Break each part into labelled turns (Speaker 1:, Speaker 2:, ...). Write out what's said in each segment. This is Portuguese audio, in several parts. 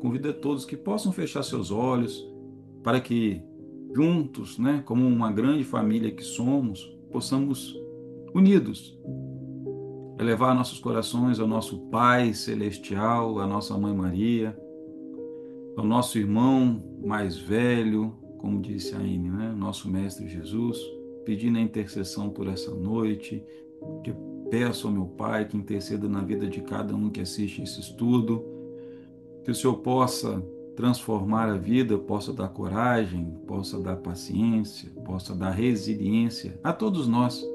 Speaker 1: convido a todos que possam fechar seus olhos para que juntos, né, como uma grande família que somos, possamos unidos elevar nossos corações ao nosso Pai celestial, à nossa Mãe Maria, ao nosso irmão mais velho, como disse a Aine, né, nosso Mestre Jesus, pedindo a intercessão por essa noite, que eu peço ao meu Pai que interceda na vida de cada um que assiste esse estudo, que o Senhor possa transformar a vida, possa dar coragem, possa dar paciência, possa dar resiliência a todos nós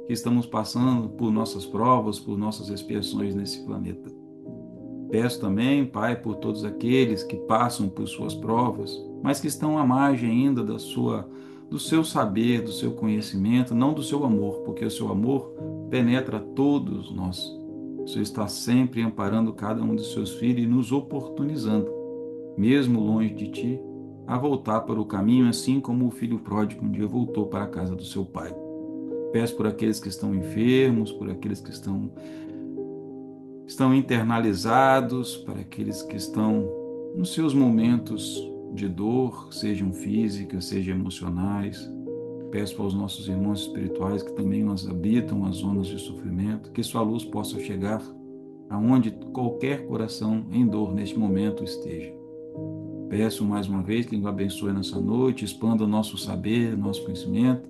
Speaker 1: que estamos passando por nossas provas, por nossas expiações nesse planeta. Peço também, Pai, por todos aqueles que passam por suas provas, mas que estão à margem ainda do seu saber, do seu conhecimento, não do seu amor, porque o seu amor penetra todos nós. O Senhor está sempre amparando cada um dos seus filhos e nos oportunizando, mesmo longe de ti, a voltar para o caminho, assim como o filho pródigo um dia voltou para a casa do seu pai. Peço por aqueles que estão enfermos, por aqueles que estão internalizados, para aqueles que estão nos seus momentos de dor, sejam físicas, sejam emocionais. Peço para os nossos irmãos espirituais que também nos habitam as zonas de sofrimento, que sua luz possa chegar aonde qualquer coração em dor neste momento esteja. Peço mais uma vez que nos abençoe nessa noite, expanda o nosso saber, nosso conhecimento,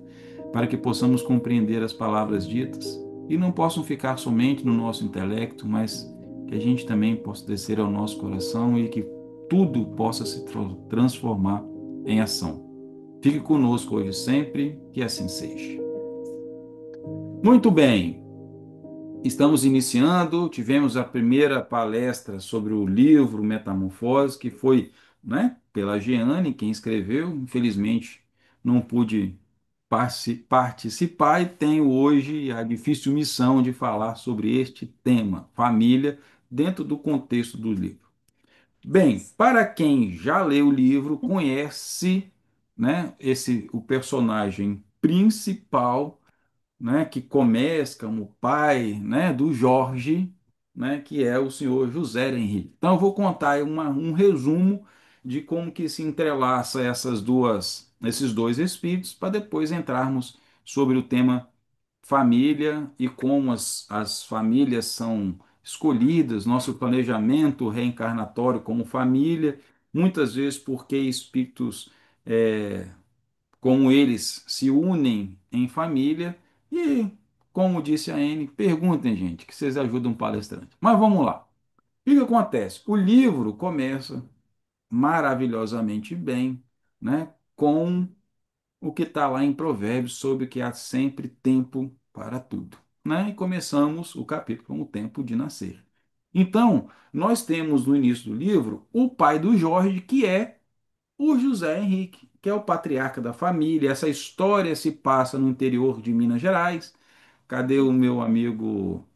Speaker 1: para que possamos compreender as palavras ditas e não possam ficar somente no nosso intelecto, mas que a gente também possa descer ao nosso coração e que tudo possa se transformar em ação. Fique conosco hoje e sempre, que assim seja. Muito bem, estamos iniciando, tivemos a primeira palestra sobre o livro Metamorfose, que foi, né, pela Jeane, quem escreveu. Infelizmente, não pude participar e tenho hoje a difícil missão de falar sobre este tema, família, dentro do contexto do livro. Bem, para quem já leu o livro, conhece, né, o personagem principal, né, que começa como pai, né, do Jorge, né, que é o senhor José Henrique. Então eu vou contar um resumo de como que se entrelaça esses dois espíritos, para depois entrarmos sobre o tema família e como as famílias são escolhidas, nosso planejamento reencarnatório como família, muitas vezes porque espíritos é, como eles se unem em família e, como disse a Anne, perguntem, gente, que vocês ajudam o palestrante. Mas vamos lá. O que acontece? O livro começa maravilhosamente bem, né, com o que está lá em Provérbios sobre que há sempre tempo para tudo, né? E começamos o capítulo com o tempo de nascer. Então, nós temos no início do livro o pai do Jorge, que é o José Henrique, que é o patriarca da família. Essa história se passa no interior de Minas Gerais. Cadê o meu amigo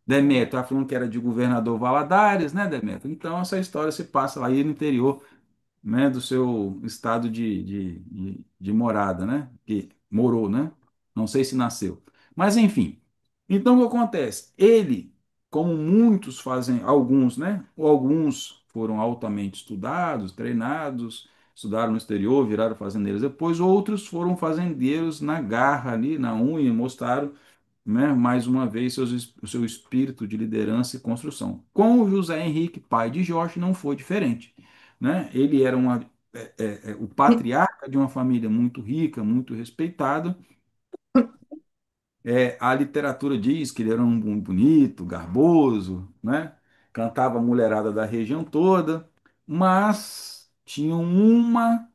Speaker 1: Demetrio? Estava falando que era de governador Valadares, né, Demetrio? Então, essa história se passa lá no interior, né, do seu estado de morada, né? Que morou, né? Não sei se nasceu. Mas, enfim. Então, o que acontece? Ele, como muitos fazem, alguns, né? Ou alguns foram altamente estudados, treinados, estudaram no exterior, viraram fazendeiros depois, outros foram fazendeiros na garra ali, na unha, mostraram, né, mais uma vez o seu espírito de liderança e construção. Com o José Henrique, pai de Jorge, não foi diferente, né? Ele era o patriarca de uma família muito rica, muito respeitada. A literatura diz que ele era um bonito, garboso, né? Cantava a mulherada da região toda, mas tinha uma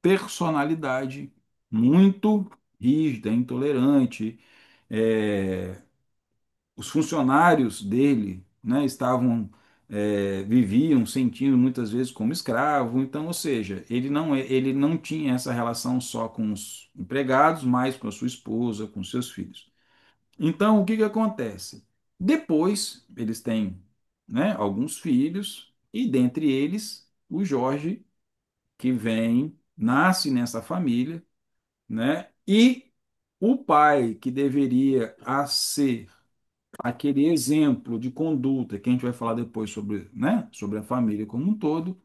Speaker 1: personalidade muito rígida, intolerante. É, os funcionários dele, né, viviam, sentindo muitas vezes como escravo. Então, ou seja, ele não tinha essa relação só com os empregados, mas com a sua esposa, com seus filhos. Então, o que que acontece? Depois, eles têm, né, alguns filhos, e dentre eles, o Jorge, que nasce nessa família, né, e o pai, que deveria a ser aquele exemplo de conduta que a gente vai falar depois sobre, né, sobre a família como um todo,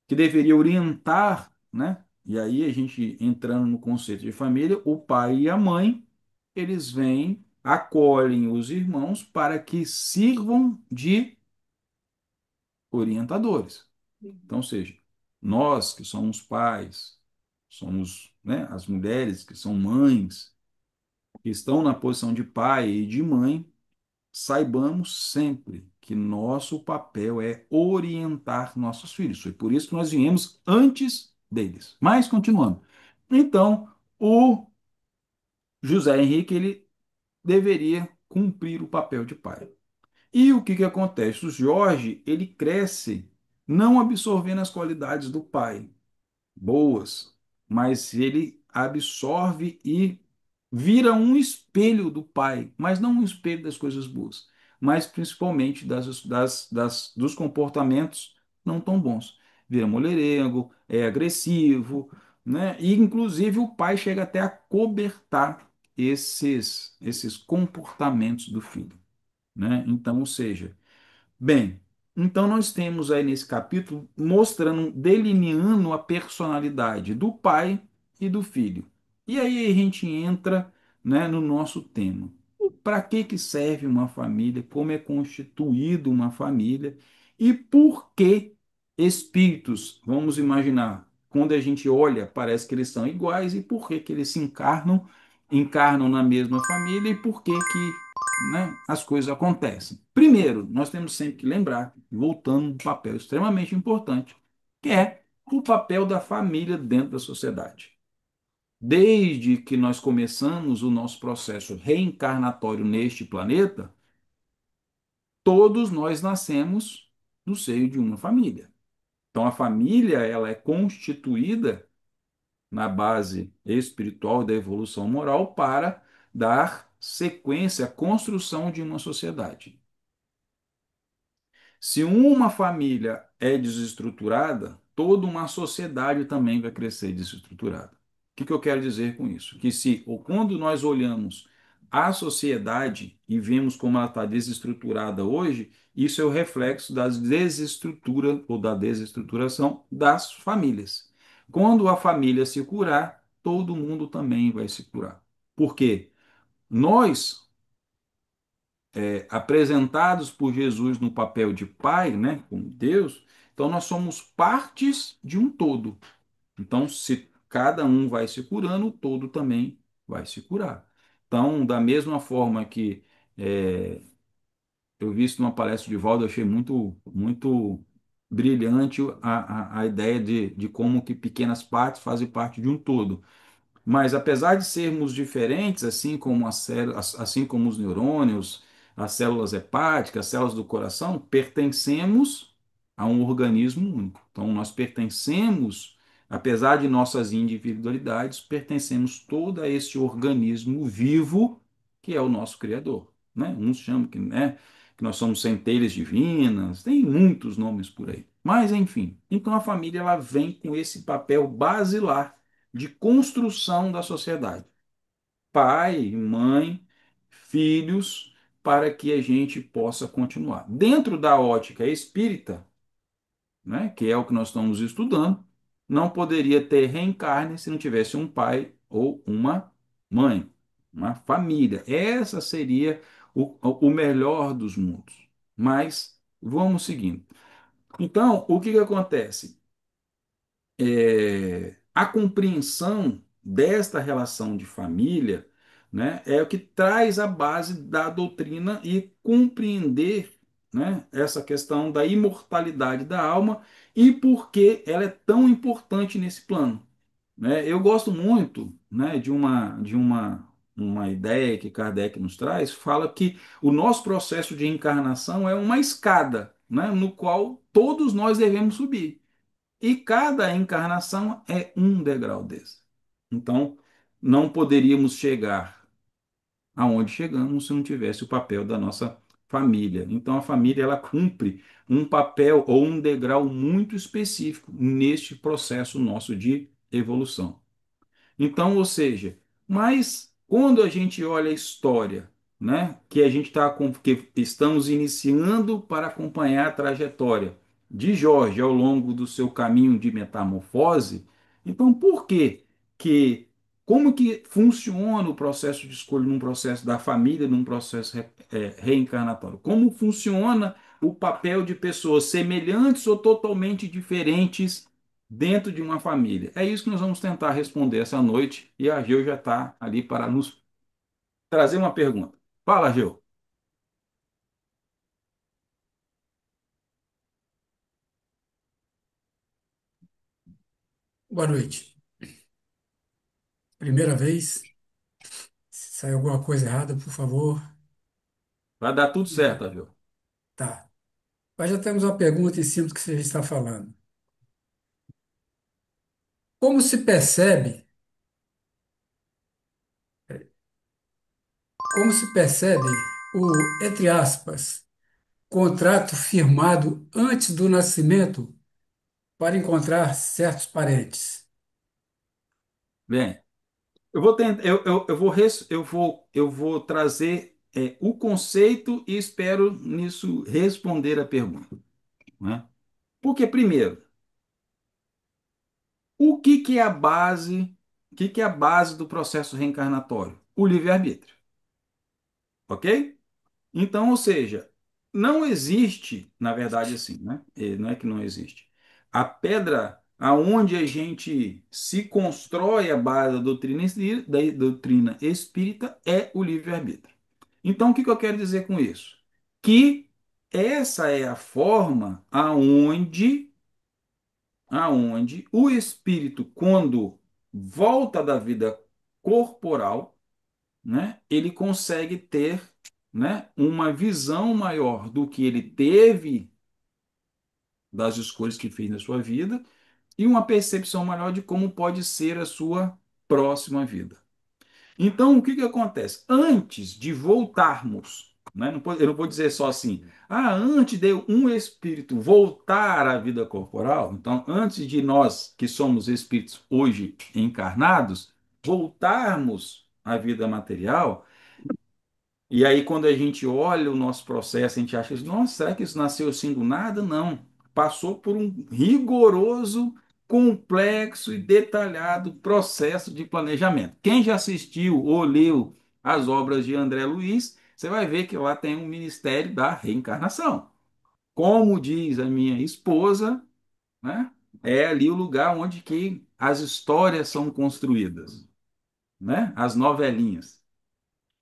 Speaker 1: que deveria orientar, né? E aí a gente entrando no conceito de família, o pai e a mãe, eles vêm, acolhem os irmãos para que sirvam de orientadores. Então, ou seja, nós que somos pais, somos, né, as mulheres que são mães, que estão na posição de pai e de mãe, saibamos sempre que nosso papel é orientar nossos filhos. Foi por isso que nós viemos antes deles. Mas, continuando. Então, o José Henrique, ele deveria cumprir o papel de pai. E o que que acontece? O Jorge, ele cresce não absorvendo as qualidades do pai, boas, mas ele absorve e vira um espelho do pai, mas não um espelho das coisas boas, mas principalmente dos comportamentos não tão bons. Vira mulherengo, é agressivo, né? E inclusive o pai chega até a cobertar esses comportamentos do filho, né? Então, ou seja, bem, então nós temos aí nesse capítulo mostrando, delineando a personalidade do pai e do filho. E aí a gente entra, né, no nosso tema. Para que que serve uma família? Como é constituído uma família? E por que espíritos? Vamos imaginar, quando a gente olha, parece que eles são iguais e por que que eles se encarnam na mesma família e por que que, né, as coisas acontecem. Primeiro, nós temos sempre que lembrar, voltando a um papel extremamente importante, que é o papel da família dentro da sociedade. Desde que nós começamos o nosso processo reencarnatório neste planeta, todos nós nascemos no seio de uma família. Então, a família ela é constituída na base espiritual da evolução moral para dar sequência à construção de uma sociedade. Se uma família é desestruturada, toda uma sociedade também vai crescer desestruturada. O que que eu quero dizer com isso? Que se ou quando nós olhamos a sociedade e vemos como ela está desestruturada hoje, isso é o reflexo da desestrutura ou da desestruturação das famílias. Quando a família se curar, todo mundo também vai se curar. Por quê? Nós apresentados por Jesus no papel de Pai, né, como Deus, então nós somos partes de um todo. Então, se cada um vai se curando, o todo também vai se curar. Então, da mesma forma que é, eu vi isso numa palestra de Valdo, eu achei muito brilhante a ideia de como que pequenas partes fazem parte de um todo. Mas apesar de sermos diferentes, assim como assim como os neurônios, as células hepáticas, as células do coração, pertencemos a um organismo único. Então nós pertencemos, apesar de nossas individualidades, pertencemos todo a este organismo vivo que é o nosso Criador, né? Uns chamam que, né, que nós somos centelhas divinas, tem muitos nomes por aí. Mas enfim, então a família ela vem com esse papel basilar de construção da sociedade. Pai, mãe, filhos, para que a gente possa continuar. Dentro da ótica espírita, né, que é o que nós estamos estudando, não poderia ter reencarne se não tivesse um pai ou uma mãe, uma família. Essa seria o melhor dos mundos. Mas vamos seguindo. Então, o que que acontece? A compreensão desta relação de família, né, é o que traz a base da doutrina e compreender, né, essa questão da imortalidade da alma e por que ela é tão importante nesse plano. Né? Eu gosto muito, né, uma ideia que Kardec nos traz, fala que o nosso processo de encarnação é uma escada, né, no qual todos nós devemos subir. E cada encarnação é um degrau desse. Então, não poderíamos chegar aonde chegamos se não tivesse o papel da nossa família. Então, a família ela cumpre um papel ou um degrau muito específico neste processo nosso de evolução. Então, ou seja, mas quando a gente olha a história, né, que a gente está que estamos iniciando para acompanhar a trajetória de Jorge ao longo do seu caminho de metamorfose. Então, por que que como que funciona o processo de escolha num processo da família, num processo reencarnatório? Como funciona o papel de pessoas semelhantes ou totalmente diferentes dentro de uma família? É isso que nós vamos tentar responder essa noite e a Geu já está ali para nos trazer uma pergunta. Fala, Geu.
Speaker 2: Boa noite. Primeira vez, se saiu alguma coisa errada, por favor.
Speaker 1: Vai dar tudo certo,
Speaker 2: me-
Speaker 1: Geu.
Speaker 2: Tá. Mas já temos uma pergunta em cima do que você está falando. Como se percebe, como se percebe o, entre aspas, contrato firmado antes do nascimento para encontrar certos parentes?
Speaker 1: Bem, eu vou tentar, eu vou trazer o conceito e espero nisso responder a pergunta, né? Porque primeiro, o que é a base, o que é a base do processo reencarnatório? O livre-arbítrio, ok? Então, ou seja, não existe, na verdade, assim, né? Não é que não existe. A pedra aonde a gente se constrói a base da doutrina espírita é o livre-arbítrio. Então, o que que eu quero dizer com isso? Que essa é a forma aonde o espírito, quando volta da vida corporal, né, ele consegue ter, né, uma visão maior do que ele teve das escolhas que fez na sua vida e uma percepção maior de como pode ser a sua próxima vida. Então, o que que acontece? Antes de voltarmos, né, eu não vou dizer só assim, antes de um espírito voltar à vida corporal, então, antes de nós, que somos espíritos hoje encarnados, voltarmos à vida material. E aí, quando a gente olha o nosso processo, a gente acha, nossa, será que isso nasceu assim do nada? Não. Passou por um rigoroso, complexo e detalhado processo de planejamento. Quem já assistiu ou leu as obras de André Luiz, você vai ver que lá tem um Ministério da Reencarnação. Como diz a minha esposa, né? É ali o lugar onde que as histórias são construídas, né? As novelinhas.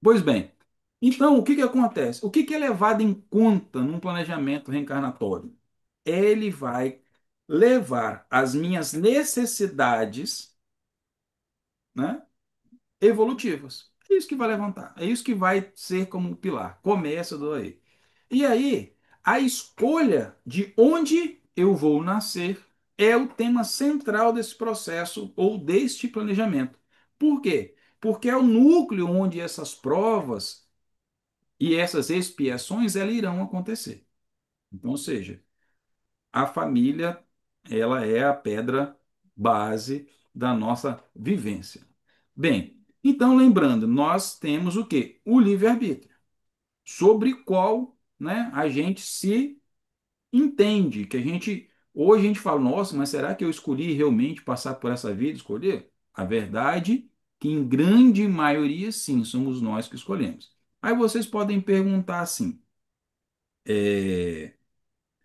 Speaker 1: Pois bem, então o que que acontece? O que que é levado em conta num planejamento reencarnatório? Ele vai levar as minhas necessidades, né, evolutivas. É isso que vai levantar. É isso que vai ser como um pilar. Começa do aí. E aí, a escolha de onde eu vou nascer é o tema central desse processo ou deste planejamento. Por quê? Porque é o núcleo onde essas provas e essas expiações elas irão acontecer. Então, ou seja, a família ela é a pedra base da nossa vivência. Bem, então lembrando, nós temos o quê? O livre-arbítrio, sobre qual, né, a gente se entende, que a gente hoje a gente fala, nossa, mas será que eu escolhi realmente passar por essa vida, escolher? A verdade é que em grande maioria sim, somos nós que escolhemos. Aí vocês podem perguntar assim, é,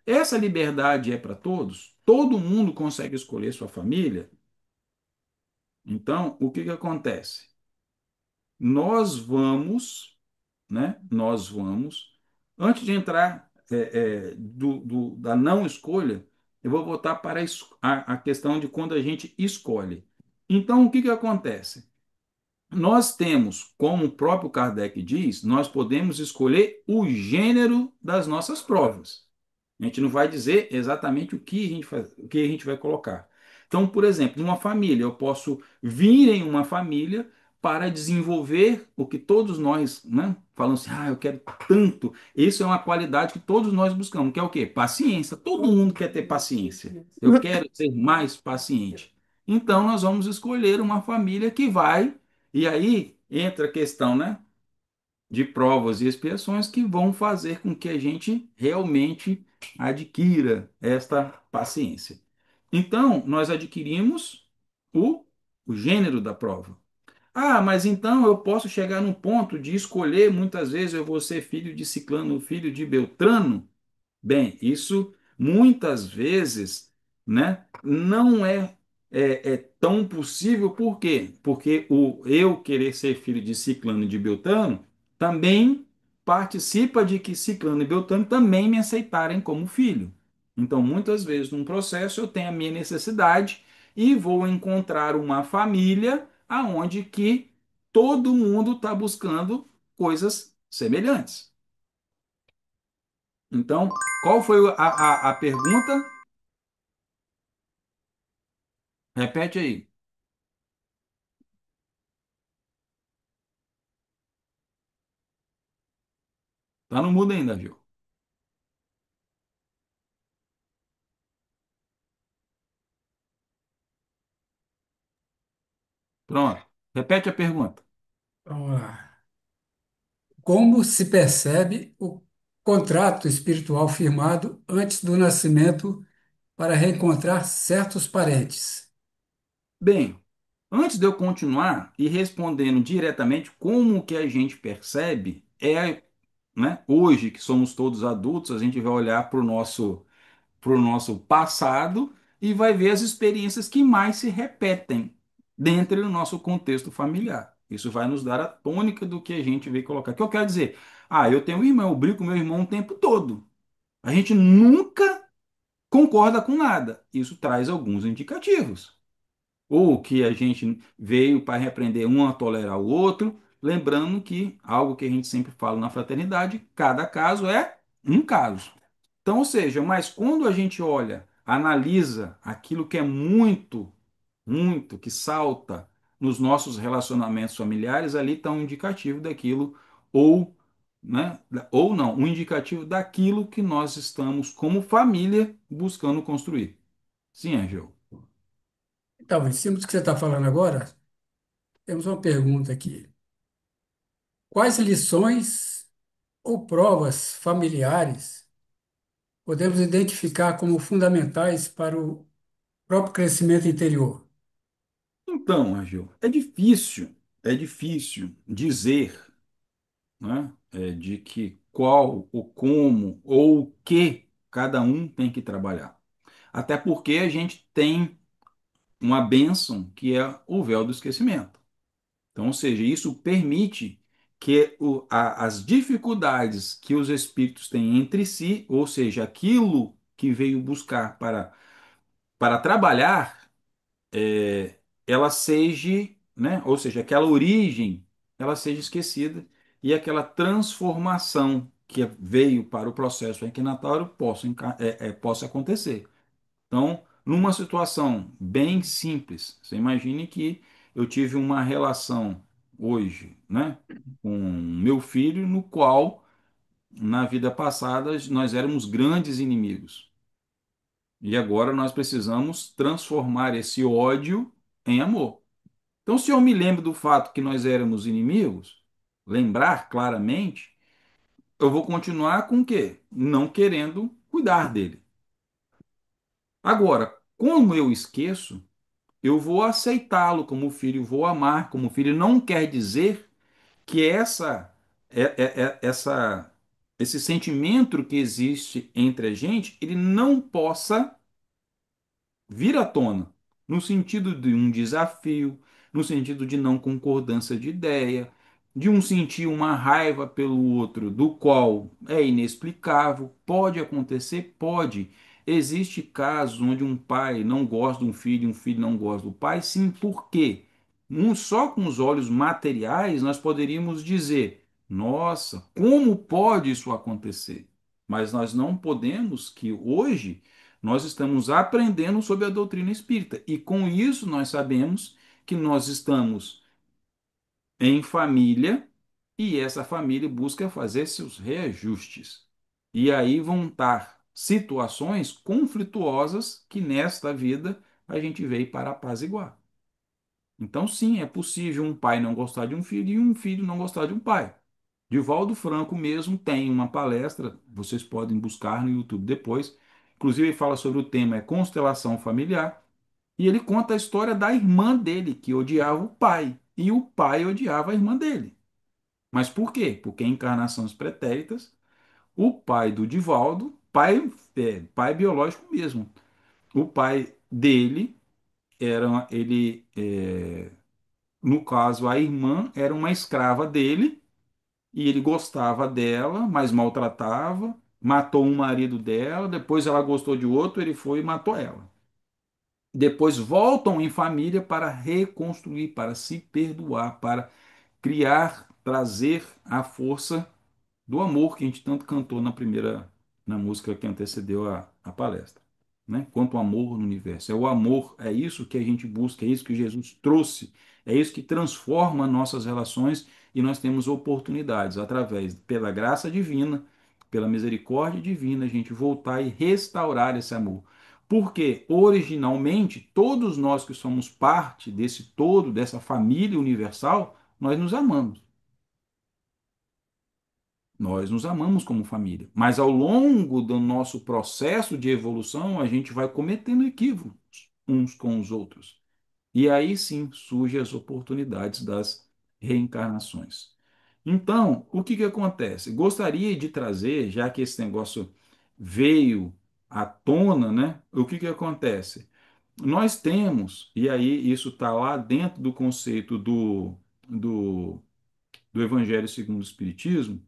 Speaker 1: essa liberdade é para todos? Todo mundo consegue escolher sua família? Então, o que que acontece? Nós vamos, né? Nós vamos, antes de entrar da não escolha, eu vou voltar para a questão de quando a gente escolhe. Então, o que que acontece? Nós temos, como o próprio Kardec diz, nós podemos escolher o gênero das nossas provas. A gente não vai dizer exatamente o que a gente vai colocar. Então, por exemplo, numa família, eu posso vir em uma família para desenvolver o que todos nós, né, falamos assim, eu quero tanto. Isso é uma qualidade que todos nós buscamos, que é o quê? Paciência. Todo mundo quer ter paciência. Eu quero ser mais paciente. Então, nós vamos escolher uma família que vai, e aí entra a questão, né, de provas e expiações que vão fazer com que a gente realmente adquira esta paciência. Então, nós adquirimos o, o gênero da prova. Ah, mas então eu posso chegar num ponto de escolher, muitas vezes eu vou ser filho de Ciclano, filho de Beltrano? Bem, isso muitas vezes, né, não é tão possível. Por quê? Porque o eu querer ser filho de Ciclano e de Beltrano também participa de que Ciclano e Beltrano também me aceitarem como filho. Então, muitas vezes, num processo, eu tenho a minha necessidade e vou encontrar uma família aonde que todo mundo está buscando coisas semelhantes. Então, qual foi a pergunta? Repete aí. Tá no mudo ainda, viu? Pronto. Repete a pergunta.
Speaker 2: Vamos lá. Como se percebe o contrato espiritual firmado antes do nascimento para reencontrar certos parentes?
Speaker 1: Bem, antes de eu continuar e respondendo diretamente como que a gente percebe, né, hoje que somos todos adultos, a gente vai olhar para o nosso passado e vai ver as experiências que mais se repetem dentro do nosso contexto familiar. Isso vai nos dar a tônica do que a gente veio colocar. O que eu quero dizer? Ah, eu tenho um irmão, eu brigo com meu irmão o tempo todo. A gente nunca concorda com nada. Isso traz alguns indicativos. Ou que a gente veio para repreender um a tolerar o outro, lembrando que algo que a gente sempre fala na fraternidade, cada caso é um caso. Então, ou seja, mas quando a gente olha, analisa aquilo que é muito, muito, que salta nos nossos relacionamentos familiares, ali está um indicativo daquilo, ou, né, ou não, um indicativo daquilo que nós estamos, como família, buscando construir. Sim, Angel.
Speaker 2: Então, em cima do que você está falando agora, temos uma pergunta aqui. Quais lições ou provas familiares podemos identificar como fundamentais para o próprio crescimento interior?
Speaker 1: Então, Angel, é difícil dizer, né, de que qual, o como ou o que cada um tem que trabalhar. Até porque a gente tem uma bênção que é o véu do esquecimento. Então, ou seja, isso permite que as dificuldades que os espíritos têm entre si, ou seja, aquilo que veio buscar para trabalhar, ela seja, né, ou seja, aquela origem, ela seja esquecida e aquela transformação que veio para o processo enquinatório possa acontecer. Então, numa situação bem simples, você imagine que eu tive uma relação hoje, né, com meu filho, no qual, na vida passada, nós éramos grandes inimigos. E agora nós precisamos transformar esse ódio em amor. Então, se eu me lembro do fato que nós éramos inimigos, lembrar claramente, eu vou continuar com o quê? Não querendo cuidar dele. Agora, como eu esqueço, eu vou aceitá-lo como filho, vou amar como filho. Não quer dizer que esse sentimento que existe entre a gente, ele não possa vir à tona, no sentido de um desafio, no sentido de não concordância de ideia, de um sentir uma raiva pelo outro, do qual é inexplicável, pode acontecer, pode. Existe casos onde um pai não gosta de um filho não gosta do pai, sim, por quê? Só com os olhos materiais nós poderíamos dizer, nossa, como pode isso acontecer? Mas nós não podemos que hoje nós estamos aprendendo sobre a doutrina espírita e com isso nós sabemos que nós estamos em família e essa família busca fazer seus reajustes. E aí vão estar situações conflituosas que nesta vida a gente veio para apaziguar. Então, sim, é possível um pai não gostar de um filho e um filho não gostar de um pai. Divaldo Franco mesmo tem uma palestra, vocês podem buscar no YouTube depois. Inclusive, ele fala sobre o tema é constelação familiar. E ele conta a história da irmã dele, que odiava o pai. E o pai odiava a irmã dele. Mas por quê? Porque em encarnações pretéritas, o pai do Divaldo, pai biológico mesmo, o pai dele era, no caso, a irmã era uma escrava dele, e ele gostava dela, mas maltratava, matou um marido dela, depois ela gostou de outro, ele foi e matou ela. Depois voltam em família para reconstruir, para se perdoar, para criar, trazer a força do amor que a gente tanto cantou na música que antecedeu a palestra, né? Quanto amor no universo. É o amor, é isso que a gente busca, é isso que Jesus trouxe, é isso que transforma nossas relações e nós temos oportunidades através, pela graça divina, pela misericórdia divina, a gente voltar e restaurar esse amor. Porque originalmente todos nós que somos parte desse todo, dessa família universal, nós nos amamos. Nós nos amamos como família, mas ao longo do nosso processo de evolução, a gente vai cometendo equívocos uns com os outros. E aí sim surgem as oportunidades das reencarnações. Então, o que que acontece? Gostaria de trazer, já que esse negócio veio à tona, né? O que que acontece? Nós temos, e aí isso está lá dentro do conceito do, do Evangelho segundo o Espiritismo,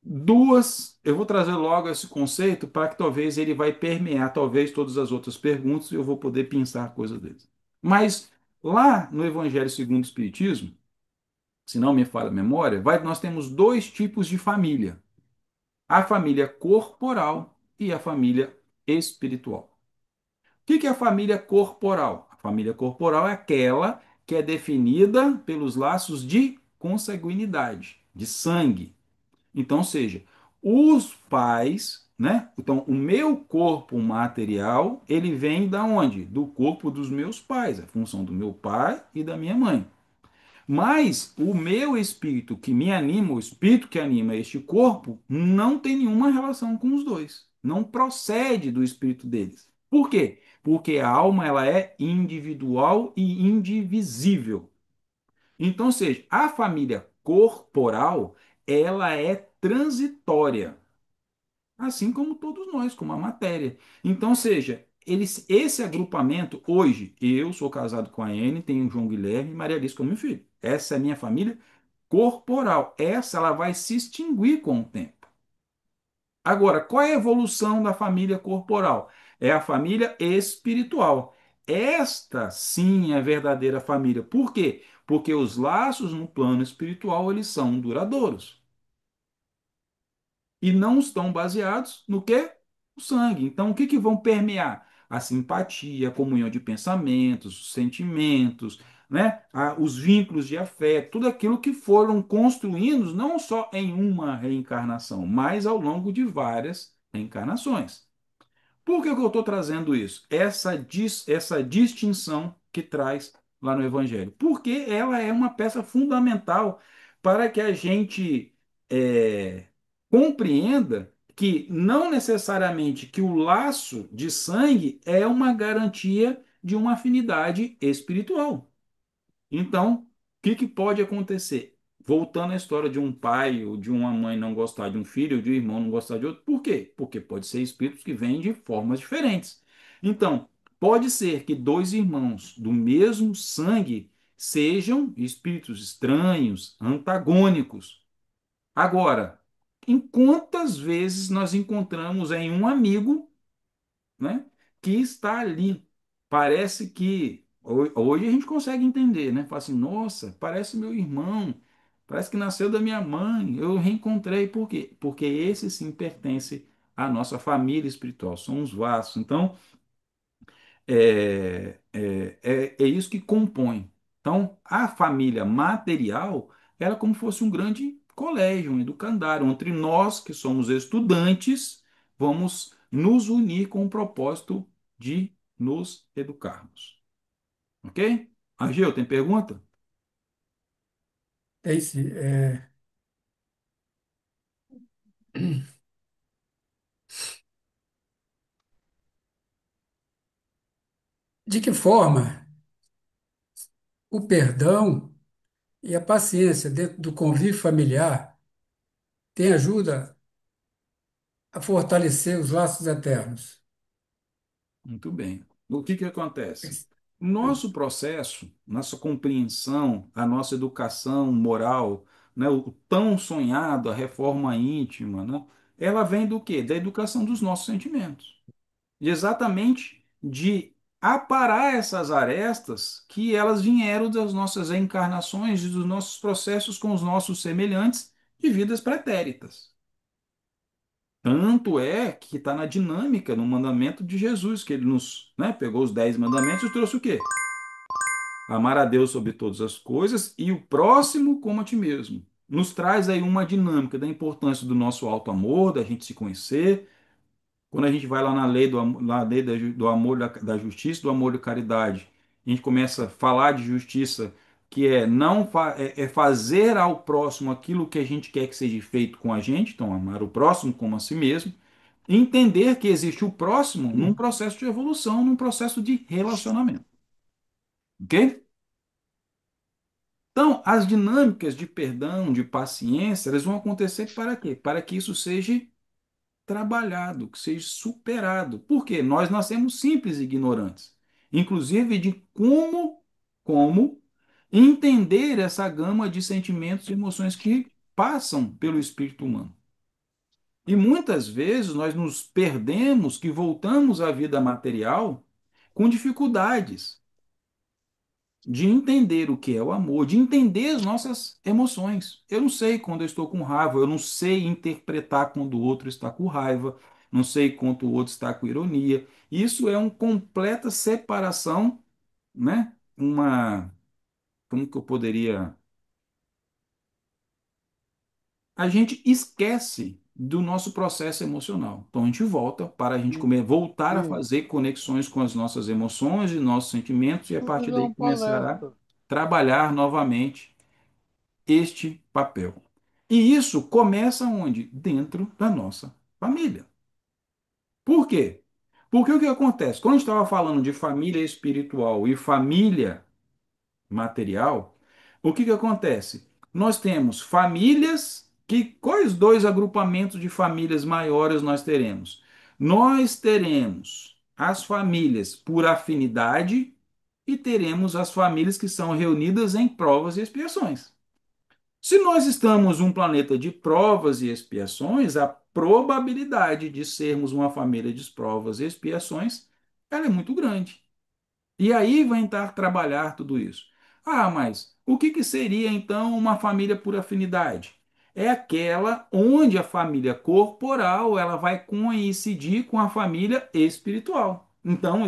Speaker 1: duas, eu vou trazer logo esse conceito para que talvez ele vai permear talvez todas as outras perguntas e eu vou poder pensar coisas deles. Mas lá no Evangelho segundo o Espiritismo, se não me falha a memória, nós temos dois tipos de família: a família corporal e a família espiritual. O que é a família corporal? A família corporal é aquela que é definida pelos laços de consanguinidade, de sangue. Então, seja, os pais, né? Então, o meu corpo material, ele vem da onde? Do corpo dos meus pais, a função do meu pai e da minha mãe. Mas o meu espírito que me anima, o espírito que anima este corpo, não tem nenhuma relação com os dois. Não procede do espírito deles. Por quê? Porque a alma ela é individual e indivisível. Então, ou seja, a família corporal, ela é transitória, assim como todos nós, como a matéria. Então, ou seja, esse agrupamento, hoje, eu sou casado com a Anne, tenho o João Guilherme e Maria Alice como meu filho. Essa é a minha família corporal. Essa ela vai se extinguir com o tempo. Agora, qual é a evolução da família corporal? É a família espiritual. Esta sim é a verdadeira família. Por quê? Porque os laços no plano espiritual eles são duradouros e não estão baseados no que? O sangue. Então, o que que vão permear? A simpatia, a comunhão de pensamentos, os sentimentos, né? Os vínculos de afeto, tudo aquilo que foram construídos não só em uma reencarnação, mas ao longo de várias reencarnações. Por que que eu estou trazendo isso? Essa distinção que traz lá no Evangelho. Porque ela é uma peça fundamental para que a gente é, compreenda que não necessariamente que o laço de sangue é uma garantia de uma afinidade espiritual. Então, o que que pode acontecer? Voltando à história de um pai ou de uma mãe não gostar de um filho, ou de um irmão não gostar de outro, por quê? Porque pode ser espíritos que vêm de formas diferentes. Então, pode ser que dois irmãos do mesmo sangue sejam espíritos estranhos, antagônicos. Agora, em quantas vezes nós encontramos em um amigo, né, que está ali? Parece que hoje a gente consegue entender, né? Fala assim, nossa, parece meu irmão, parece que nasceu da minha mãe, eu reencontrei. Por quê? Porque esse sim pertence à nossa família espiritual, são os vasos. Então, é isso que compõe. Então, a família material, ela é como se fosse um grande colégio, um educandário, entre nós que somos estudantes, vamos nos unir com o propósito de nos educarmos. Ok? Ageu, tem pergunta?
Speaker 2: Tem sim. De que forma o perdão e a paciência dentro do convívio familiar tem ajuda a fortalecer os laços eternos?
Speaker 1: Muito bem. O que que acontece? Nosso processo, nossa compreensão, a nossa educação moral, né, o tão sonhado, a reforma íntima, né, ela vem do quê? Da educação dos nossos sentimentos. E exatamente de aparar essas arestas que elas vieram das nossas encarnações e dos nossos processos com os nossos semelhantes de vidas pretéritas. Tanto é que está na dinâmica, no mandamento de Jesus, que ele nos, né, pegou os 10 mandamentos e trouxe o quê? Amar a Deus sobre todas as coisas e o próximo como a ti mesmo. Nos traz aí uma dinâmica da importância do nosso alto amor, da gente se conhecer. Quando a gente vai lá na lei do amor, da justiça, do amor e da caridade, a gente começa a falar de justiça, que é não é fazer ao próximo aquilo que a gente quer que seja feito com a gente, então amar o próximo como a si mesmo. Entender que existe o próximo num processo de evolução, num processo de relacionamento. Ok? Então, as dinâmicas de perdão, de paciência, elas vão acontecer para quê? Para que isso seja trabalhado, que seja superado. Por quê? Nós nascemos simples e ignorantes, inclusive de como entender essa gama de sentimentos e emoções que passam pelo espírito humano. E muitas vezes nós nos perdemos, que voltamos à vida material com dificuldades de entender o que é o amor, de entender as nossas emoções. Eu não sei quando eu estou com raiva, eu não sei interpretar quando o outro está com raiva, não sei quando o outro está com ironia. Isso é uma completa separação, né? Como que eu poderia a gente esquece do nosso processo emocional. Então a gente volta para a gente voltar a
Speaker 3: Sim.
Speaker 1: fazer conexões com as nossas emoções e nossos sentimentos e a
Speaker 3: Vou
Speaker 1: partir
Speaker 3: fazer
Speaker 1: daí
Speaker 3: uma
Speaker 1: começar a
Speaker 3: palestra.
Speaker 1: trabalhar novamente este papel. E isso começa onde? Dentro da nossa família. Por quê? Porque o que acontece? Quando a gente estava falando de família espiritual e família material, o que que acontece? Nós temos famílias que quais dois agrupamentos de famílias maiores nós teremos? Nós teremos as famílias por afinidade e teremos as famílias que são reunidas em provas e expiações. Se nós estamos um planeta de provas e expiações, a probabilidade de sermos uma família de provas e expiações, ela é muito grande. E aí vai entrar trabalhar tudo isso. Ah, mas o que que seria então uma família por afinidade? É aquela onde a família corporal ela vai coincidir com a família espiritual. Então,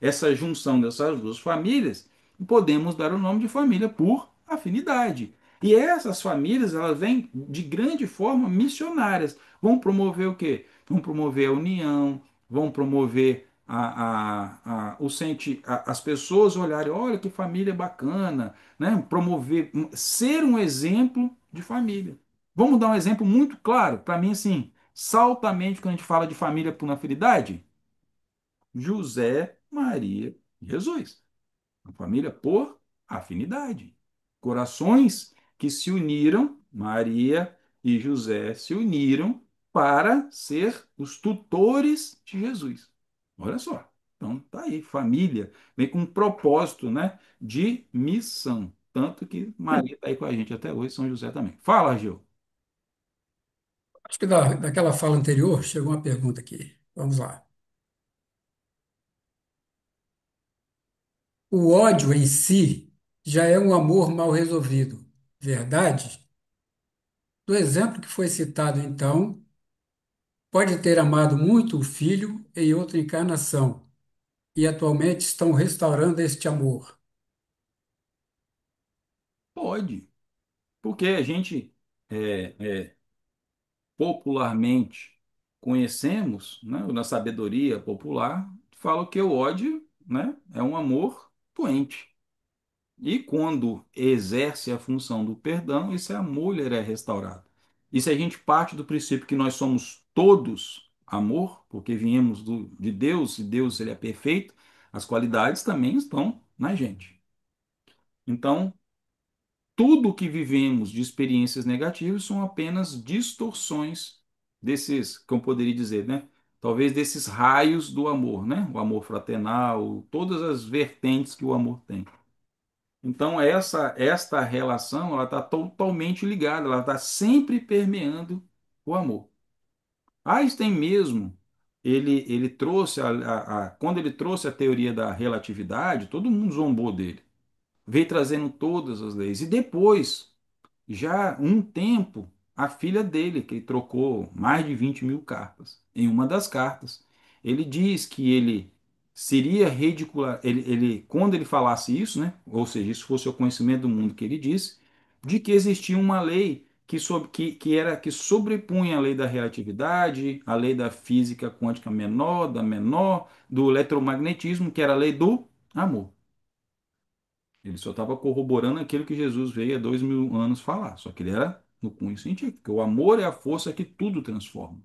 Speaker 1: essa junção dessas duas famílias, podemos dar o nome de família por afinidade. E essas famílias, elas vêm de grande forma missionárias. Vão promover o quê? Vão promover a união, vão promover as pessoas olharem, olha que família bacana, né? Promover, ser um exemplo de família. Vamos dar um exemplo muito claro, para mim, assim, saltamente, quando a gente fala de família por afinidade, José, Maria e Jesus. A família por afinidade. Corações que se uniram, Maria e José se uniram para ser os tutores de Jesus. Olha só. Então tá aí, família, vem com um propósito, né, de missão. Tanto que Maria está aí com a gente até hoje, São José também. Fala, Gil.
Speaker 2: Acho que daquela fala anterior chegou uma pergunta aqui. Vamos lá. O ódio em si já é um amor mal resolvido, verdade? Do exemplo que foi citado, então, pode ter amado muito o filho em outra encarnação e atualmente estão restaurando este amor.
Speaker 1: Pode, porque a gente popularmente conhecemos, né, na sabedoria popular, fala que o ódio, né, é um amor doente. E quando exerce a função do perdão, esse amor ele é restaurado. E se a gente parte do princípio que nós somos todos amor, porque viemos de Deus, e Deus ele é perfeito, as qualidades também estão na gente. Então, tudo que vivemos de experiências negativas são apenas distorções desses, como eu poderia dizer, né? Talvez desses raios do amor, né? O amor fraternal, todas as vertentes que o amor tem. Então esta relação ela está totalmente ligada, ela está sempre permeando o amor. Einstein mesmo, ele trouxe quando ele trouxe a teoria da relatividade, todo mundo zombou dele. Veio trazendo todas as leis. E depois, já um tempo, a filha dele, que ele trocou mais de 20 mil cartas. Em uma das cartas, ele diz que ele seria ridícula, quando ele falasse isso, né? Ou seja, isso fosse o conhecimento do mundo que ele disse, de que existia uma lei que sobrepunha a lei da relatividade, a lei da física quântica menor, da menor, do eletromagnetismo, que era a lei do amor. Ele só estava corroborando aquilo que Jesus veio há 2000 anos falar. Só que ele era no cunho científico, porque o amor é a força que tudo transforma.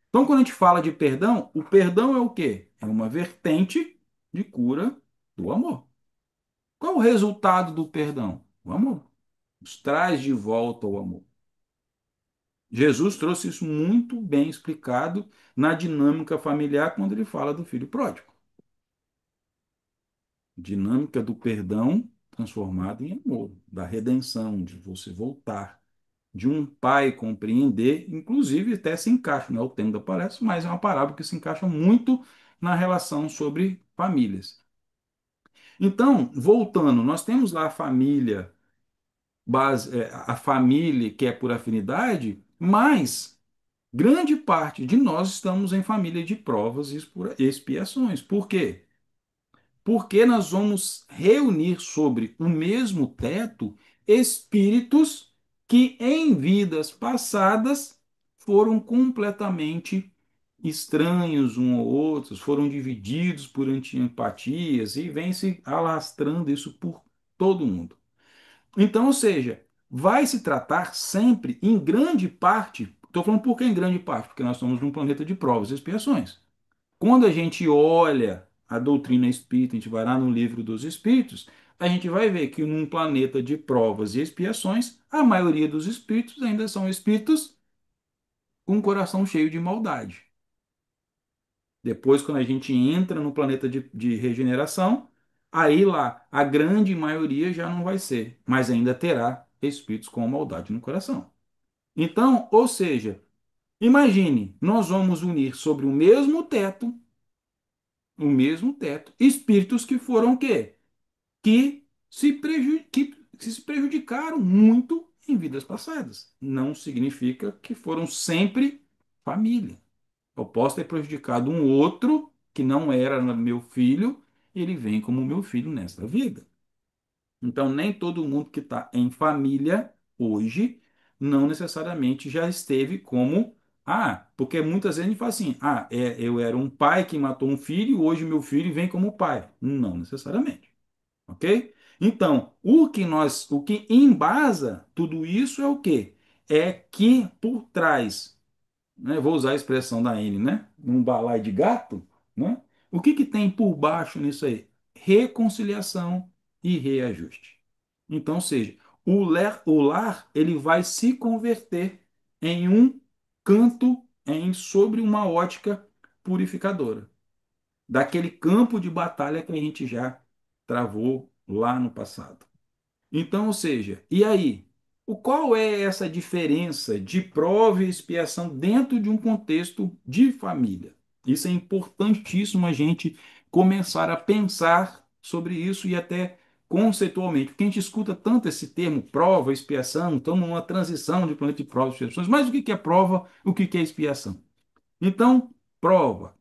Speaker 1: Então, quando a gente fala de perdão, o perdão é o quê? É uma vertente de cura do amor. Qual o resultado do perdão? O amor. Nos traz de volta o amor. Jesus trouxe isso muito bem explicado na dinâmica familiar quando ele fala do filho pródigo. Dinâmica do perdão transformada em amor, da redenção, de você voltar, de um pai compreender, inclusive até se encaixa, não é o tema da palestra, mas é uma parábola que se encaixa muito na relação sobre famílias. Então, voltando, nós temos lá a família, a família que é por afinidade, mas grande parte de nós estamos em família de provas e expiações. Por quê? Porque nós vamos reunir sobre o mesmo teto espíritos que em vidas passadas foram completamente estranhos um ao outro, foram divididos por antipatias e vem se alastrando isso por todo mundo. Então, ou seja, vai se tratar sempre, em grande parte, estou falando por que em grande parte? Porque nós estamos num planeta de provas e expiações. Quando a gente olha a doutrina espírita, a gente vai lá no livro dos espíritos, a gente vai ver que num planeta de provas e expiações, a maioria dos espíritos ainda são espíritos com o coração cheio de maldade. Depois, quando a gente entra no planeta de regeneração, aí lá a grande maioria já não vai ser, mas ainda terá espíritos com maldade no coração. Então, ou seja, imagine, nós vamos unir sobre o mesmo teto, espíritos que foram o quê? Que se prejudicaram muito em vidas passadas. Não significa que foram sempre família. Eu posso ter prejudicado um outro que não era meu filho, e ele vem como meu filho nesta vida. Então, nem todo mundo que está em família hoje não necessariamente já esteve como. Ah, porque muitas vezes a gente fala assim: ah, eu era um pai que matou um filho, hoje meu filho vem como pai. Não necessariamente, ok? Então, o que embasa tudo isso é o quê? É que por trás, né, vou usar a expressão da N, né? Um balaio de gato, né? O que tem por baixo nisso aí? Reconciliação e reajuste. Então, ou seja, o lar ele vai se converter em um canto sobre uma ótica purificadora daquele campo de batalha que a gente já travou lá no passado. Então, ou seja, e aí? Qual é essa diferença de prova e expiação dentro de um contexto de família? Isso é importantíssimo a gente começar a pensar sobre isso e até conceitualmente, porque a gente escuta tanto esse termo prova, expiação, estamos numa transição de planeta de provas e expiações, mas o que é prova, o que é expiação? Então, prova.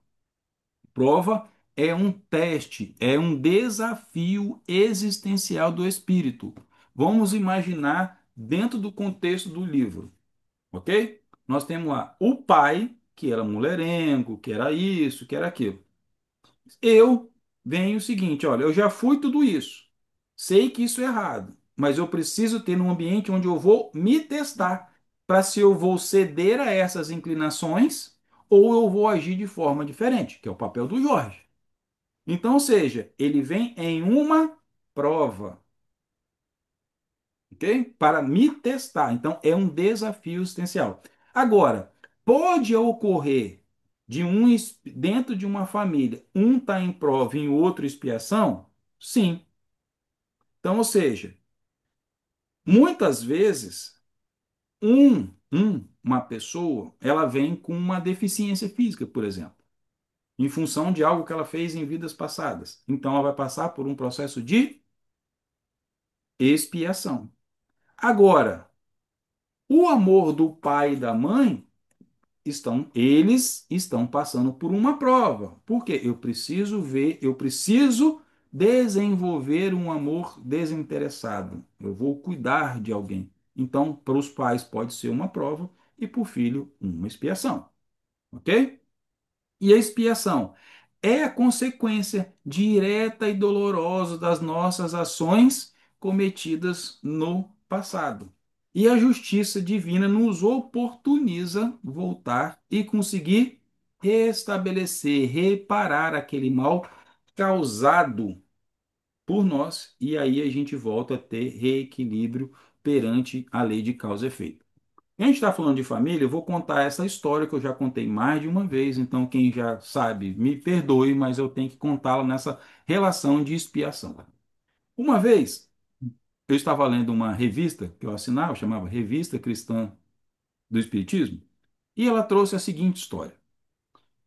Speaker 1: Prova é um teste, é um desafio existencial do espírito. Vamos imaginar dentro do contexto do livro, ok? Nós temos lá o pai, que era mulherengo, que era isso, que era aquilo. Eu venho o seguinte, olha, eu já fui tudo isso. Sei que isso é errado, mas eu preciso ter um ambiente onde eu vou me testar para se eu vou ceder a essas inclinações ou eu vou agir de forma diferente, que é o papel do Jorge. Então, ou seja, ele vem em uma prova, ok? Para me testar. Então, é um desafio existencial. Agora, pode ocorrer de dentro de uma família, um está em prova e o outro expiação? Sim. Então, ou seja, muitas vezes uma pessoa, ela vem com uma deficiência física, por exemplo, em função de algo que ela fez em vidas passadas. Então, ela vai passar por um processo de expiação. Agora, o amor do pai e da mãe eles estão passando por uma prova. Por quê? Eu preciso desenvolver um amor desinteressado. Eu vou cuidar de alguém. Então, para os pais pode ser uma prova e para o filho uma expiação, ok? E a expiação é a consequência direta e dolorosa das nossas ações cometidas no passado. E a justiça divina nos oportuniza voltar e conseguir restabelecer, reparar aquele mal causado por nós, e aí a gente volta a ter reequilíbrio perante a lei de causa e efeito. A gente está falando de família, eu vou contar essa história que eu já contei mais de uma vez, então quem já sabe, me perdoe, mas eu tenho que contá-la nessa relação de expiação. Uma vez, eu estava lendo uma revista que eu assinava, chamava Revista Cristã do Espiritismo, e ela trouxe a seguinte história,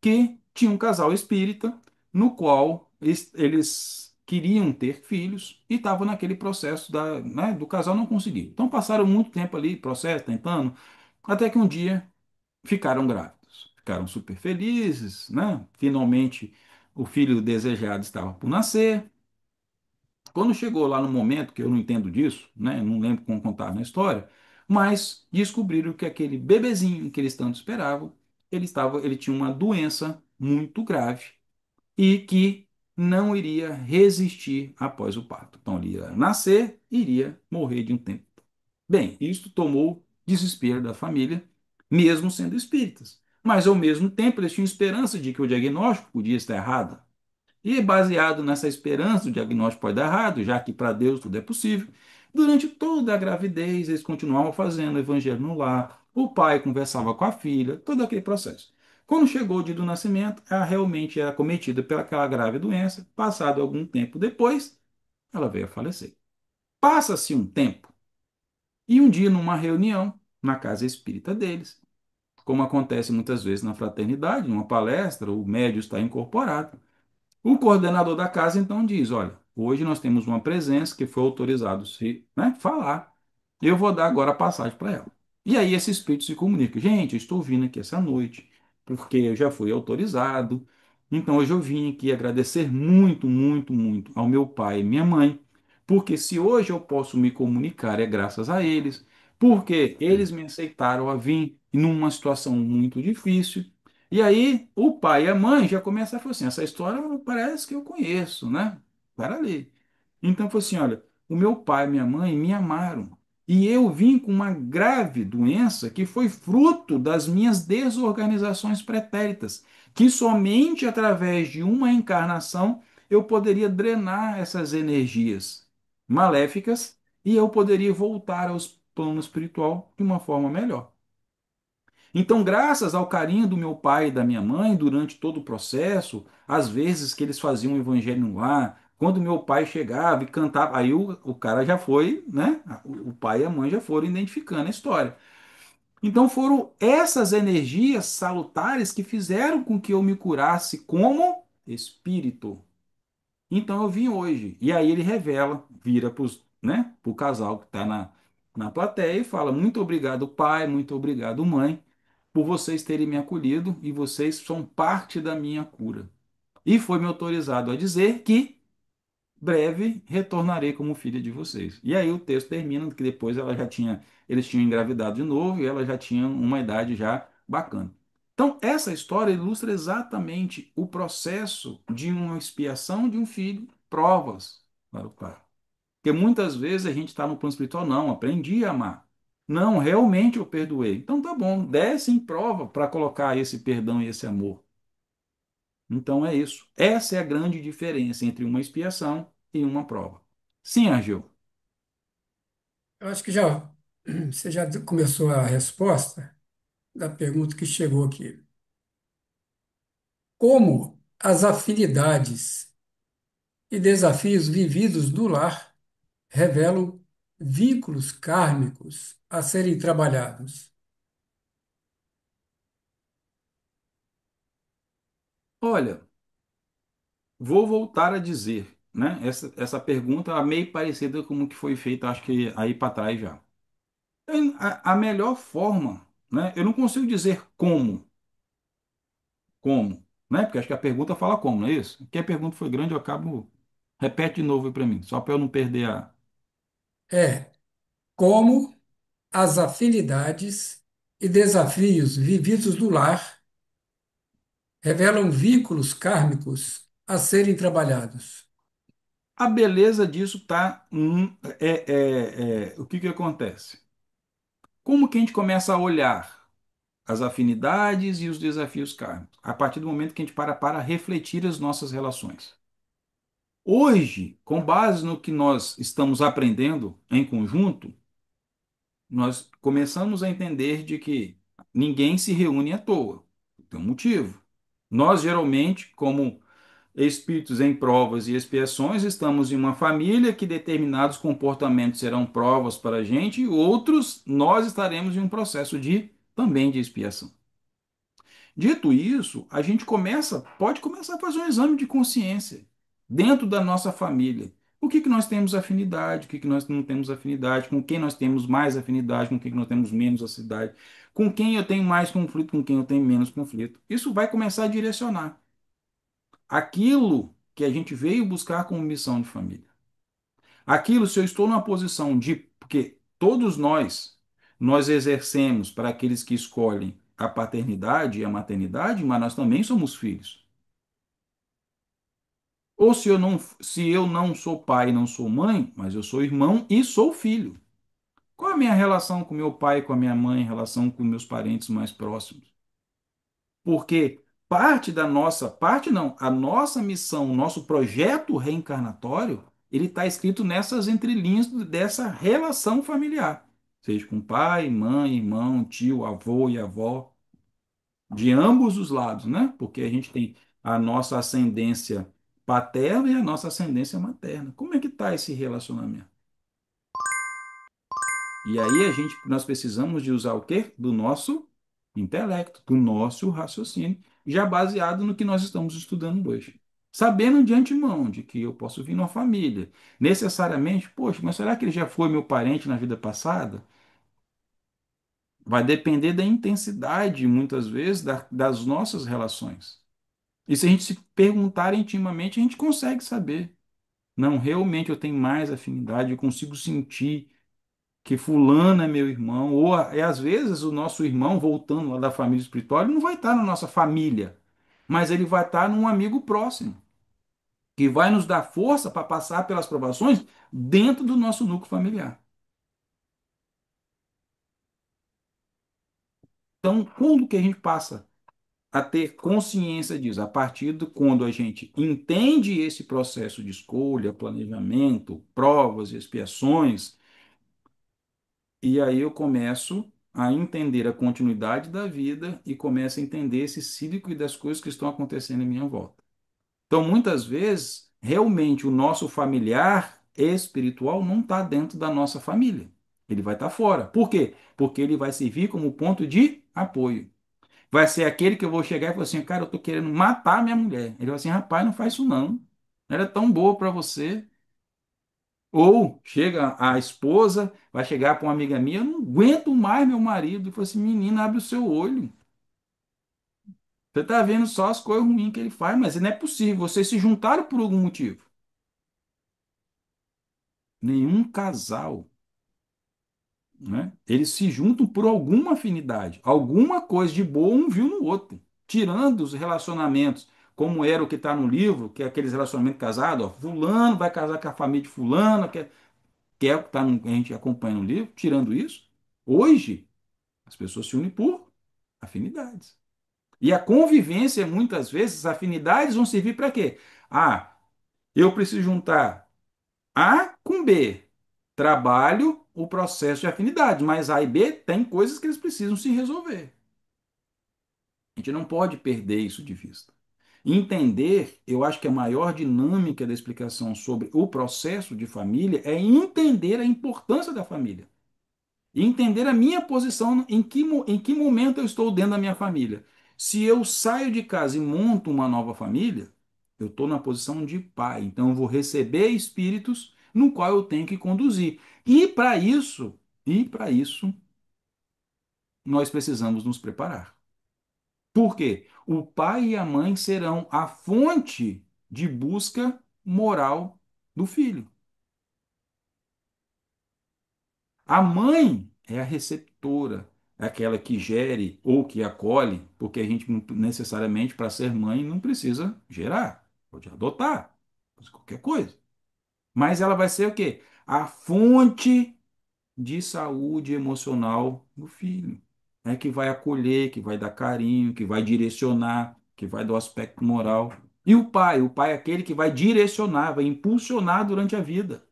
Speaker 1: que tinha um casal espírita no qual eles queriam ter filhos e estavam naquele processo né, do casal não conseguir. Então passaram muito tempo ali, processo, tentando, até que um dia ficaram grávidos. Ficaram super felizes, né? Finalmente o filho desejado estava por nascer. Quando chegou lá no momento, que eu não entendo disso, né? Não lembro como contar na história, mas descobriram que aquele bebezinho que eles tanto esperavam, ele tinha uma doença muito grave e que não iria resistir após o parto. Então ele ia nascer e iria morrer de um tempo. Bem, isto tomou desespero da família, mesmo sendo espíritas. Mas, ao mesmo tempo, eles tinham esperança de que o diagnóstico podia estar errado. E, baseado nessa esperança, o diagnóstico pode dar errado, já que para Deus tudo é possível. Durante toda a gravidez, eles continuavam fazendo o evangelho no lar, o pai conversava com a filha, todo aquele processo. Quando chegou o dia do nascimento, ela realmente era cometida pelaquela grave doença. Passado algum tempo depois, ela veio a falecer. Passa-se um tempo. E um dia, numa reunião, na casa espírita deles, como acontece muitas vezes na fraternidade, numa palestra, o médium está incorporado. O coordenador da casa então diz: Olha, hoje nós temos uma presença que foi autorizado se, né, falar. Eu vou dar agora a passagem para ela. E aí esse espírito se comunica: Gente, eu estou vindo aqui essa noite, porque eu já fui autorizado. Então hoje eu vim aqui agradecer muito, muito, muito ao meu pai e minha mãe, porque se hoje eu posso me comunicar é graças a eles, porque eles me aceitaram a vir numa situação muito difícil. E aí o pai e a mãe já começam a falar assim, essa história parece que eu conheço, né? Para ali. Então foi assim, olha, o meu pai e minha mãe me amaram. E eu vim com uma grave doença que foi fruto das minhas desorganizações pretéritas, que somente através de uma encarnação eu poderia drenar essas energias maléficas e eu poderia voltar aos plano espiritual de uma forma melhor. Então, graças ao carinho do meu pai e da minha mãe durante todo o processo, às vezes que eles faziam o evangelho no lar, quando meu pai chegava e cantava, aí o cara já foi, né? O pai e a mãe já foram identificando a história. Então foram essas energias salutares que fizeram com que eu me curasse como espírito. Então eu vim hoje. E aí ele revela, vira para né, o casal que está na plateia e fala: Muito obrigado, pai, muito obrigado, mãe, por vocês terem me acolhido e vocês são parte da minha cura. E foi me autorizado a dizer que breve retornarei como filha de vocês. E aí o texto termina que depois eles tinham engravidado de novo e ela já tinha uma idade já bacana. Então, essa história ilustra exatamente o processo de uma expiação de um filho, provas para o pai. Porque muitas vezes a gente está no plano espiritual, não, aprendi a amar. Não, realmente eu perdoei. Então tá bom, desce em prova para colocar esse perdão e esse amor. Então é isso. Essa é a grande diferença entre uma expiação e uma prova. Sim, Argel.
Speaker 2: Eu acho que já você já começou a resposta da pergunta que chegou aqui. Como as afinidades e desafios vividos no lar revelam vínculos kármicos a serem trabalhados?
Speaker 1: Olha, vou voltar a dizer, né? Essa pergunta é meio parecida com o que foi feita, acho que aí para trás já. A melhor forma, né? Eu não consigo dizer como, né? Porque acho que a pergunta fala como, não é isso? Porque a pergunta foi grande, eu acabo. Repete de novo para mim, só para eu não perder a.
Speaker 2: É como as afinidades e desafios vividos no lar revelam vínculos kármicos a serem trabalhados.
Speaker 1: A beleza disso tá. O que que acontece? Como que a gente começa a olhar as afinidades e os desafios kármicos? A partir do momento que a gente para refletir as nossas relações. Hoje, com base no que nós estamos aprendendo em conjunto, nós começamos a entender de que ninguém se reúne à toa. Tem um motivo. Nós, geralmente, como espíritos em provas e expiações, estamos em uma família que determinados comportamentos serão provas para a gente e outros nós estaremos em um processo de também de expiação. Dito isso, a gente pode começar a fazer um exame de consciência dentro da nossa família. O que que nós temos afinidade, o que que nós não temos afinidade, com quem nós temos mais afinidade, com quem que nós temos menos afinidade, com quem eu tenho mais conflito, com quem eu tenho menos conflito. Isso vai começar a direcionar aquilo que a gente veio buscar como missão de família. Aquilo, se eu estou numa posição de. Porque todos nós exercemos para aqueles que escolhem a paternidade e a maternidade, mas nós também somos filhos. Ou se eu não sou pai e não sou mãe, mas eu sou irmão e sou filho. Qual a minha relação com meu pai, com a minha mãe, em relação com meus parentes mais próximos? Porque parte não, a nossa missão, o nosso projeto reencarnatório, ele está escrito nessas entrelinhas dessa relação familiar, seja com pai, mãe, irmão, tio, avô e avó, de ambos os lados, né? Porque a gente tem a nossa ascendência paterna e a nossa ascendência materna. Como é que está esse relacionamento? E aí nós precisamos de usar o quê? Do nosso intelecto, do nosso raciocínio, já baseado no que nós estamos estudando hoje. Sabendo de antemão de que eu posso vir numa família, necessariamente, poxa, mas será que ele já foi meu parente na vida passada? Vai depender da intensidade, muitas vezes, das nossas relações. E se a gente se perguntar intimamente, a gente consegue saber. Não, realmente eu tenho mais afinidade, eu consigo sentir que fulano é meu irmão, às vezes o nosso irmão, voltando lá da família espiritual, ele não vai estar na nossa família, mas ele vai estar num amigo próximo, que vai nos dar força para passar pelas provações dentro do nosso núcleo familiar. Então, quando que a gente passa a ter consciência disso? A partir de quando a gente entende esse processo de escolha, planejamento, provas, expiações, e aí eu começo a entender a continuidade da vida e começo a entender esse cíclico e das coisas que estão acontecendo em minha volta. Então, muitas vezes, realmente o nosso familiar espiritual não está dentro da nossa família. Ele vai estar fora. Por quê? Porque ele vai servir como ponto de apoio. Vai ser aquele que eu vou chegar e falar assim, cara, eu estou querendo matar minha mulher. Ele vai assim, rapaz, não faz isso não. Ela é tão boa para você. Ou chega a esposa, vai chegar para uma amiga minha, eu não aguento mais meu marido. E fala assim, menina, abre o seu olho. Você está vendo só as coisas ruins que ele faz, mas não é possível. Vocês se juntaram por algum motivo. Nenhum casal, né? Eles se juntam por alguma afinidade. Alguma coisa de boa um viu no outro. Tirando os relacionamentos, como era o que está no livro, que é aqueles relacionamentos casados, ó, fulano vai casar com a família de fulano, que é o que tá a gente acompanha no livro, tirando isso. Hoje, as pessoas se unem por afinidades. E a convivência, muitas vezes, as afinidades vão servir para quê? Ah, eu preciso juntar A com B. Trabalho o processo de afinidade, mas A e B têm coisas que eles precisam se resolver. A gente não pode perder isso de vista. Entender, eu acho que a maior dinâmica da explicação sobre o processo de família é entender a importância da família. E entender a minha posição, em que momento eu estou dentro da minha família. Se eu saio de casa e monto uma nova família, eu estou na posição de pai. Então eu vou receber espíritos no qual eu tenho que conduzir. E para isso, nós precisamos nos preparar. Por quê? O pai e a mãe serão a fonte de busca moral do filho. A mãe é a receptora, é aquela que gere ou que acolhe, porque a gente necessariamente, para ser mãe, não precisa gerar, pode adotar, pode qualquer coisa. Mas ela vai ser o quê? A fonte de saúde emocional do filho. É que vai acolher, que vai dar carinho, que vai direcionar, que vai dar o aspecto moral. E o pai é aquele que vai direcionar, vai impulsionar durante a vida.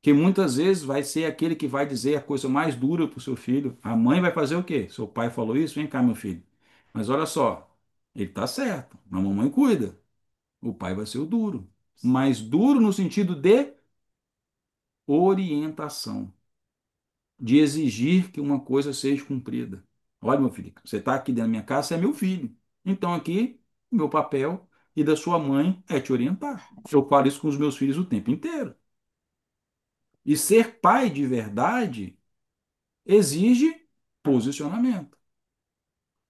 Speaker 1: Que muitas vezes vai ser aquele que vai dizer a coisa mais dura para o seu filho. A mãe vai fazer o quê? Seu pai falou isso? Vem cá, meu filho. Mas olha só, ele está certo. A mamãe cuida. O pai vai ser o duro. Mas duro no sentido de orientação, de exigir que uma coisa seja cumprida. Olha, meu filho, você está aqui dentro da minha casa, você é meu filho. Então aqui, o meu papel e da sua mãe é te orientar. Eu falo isso com os meus filhos o tempo inteiro. E ser pai de verdade exige posicionamento.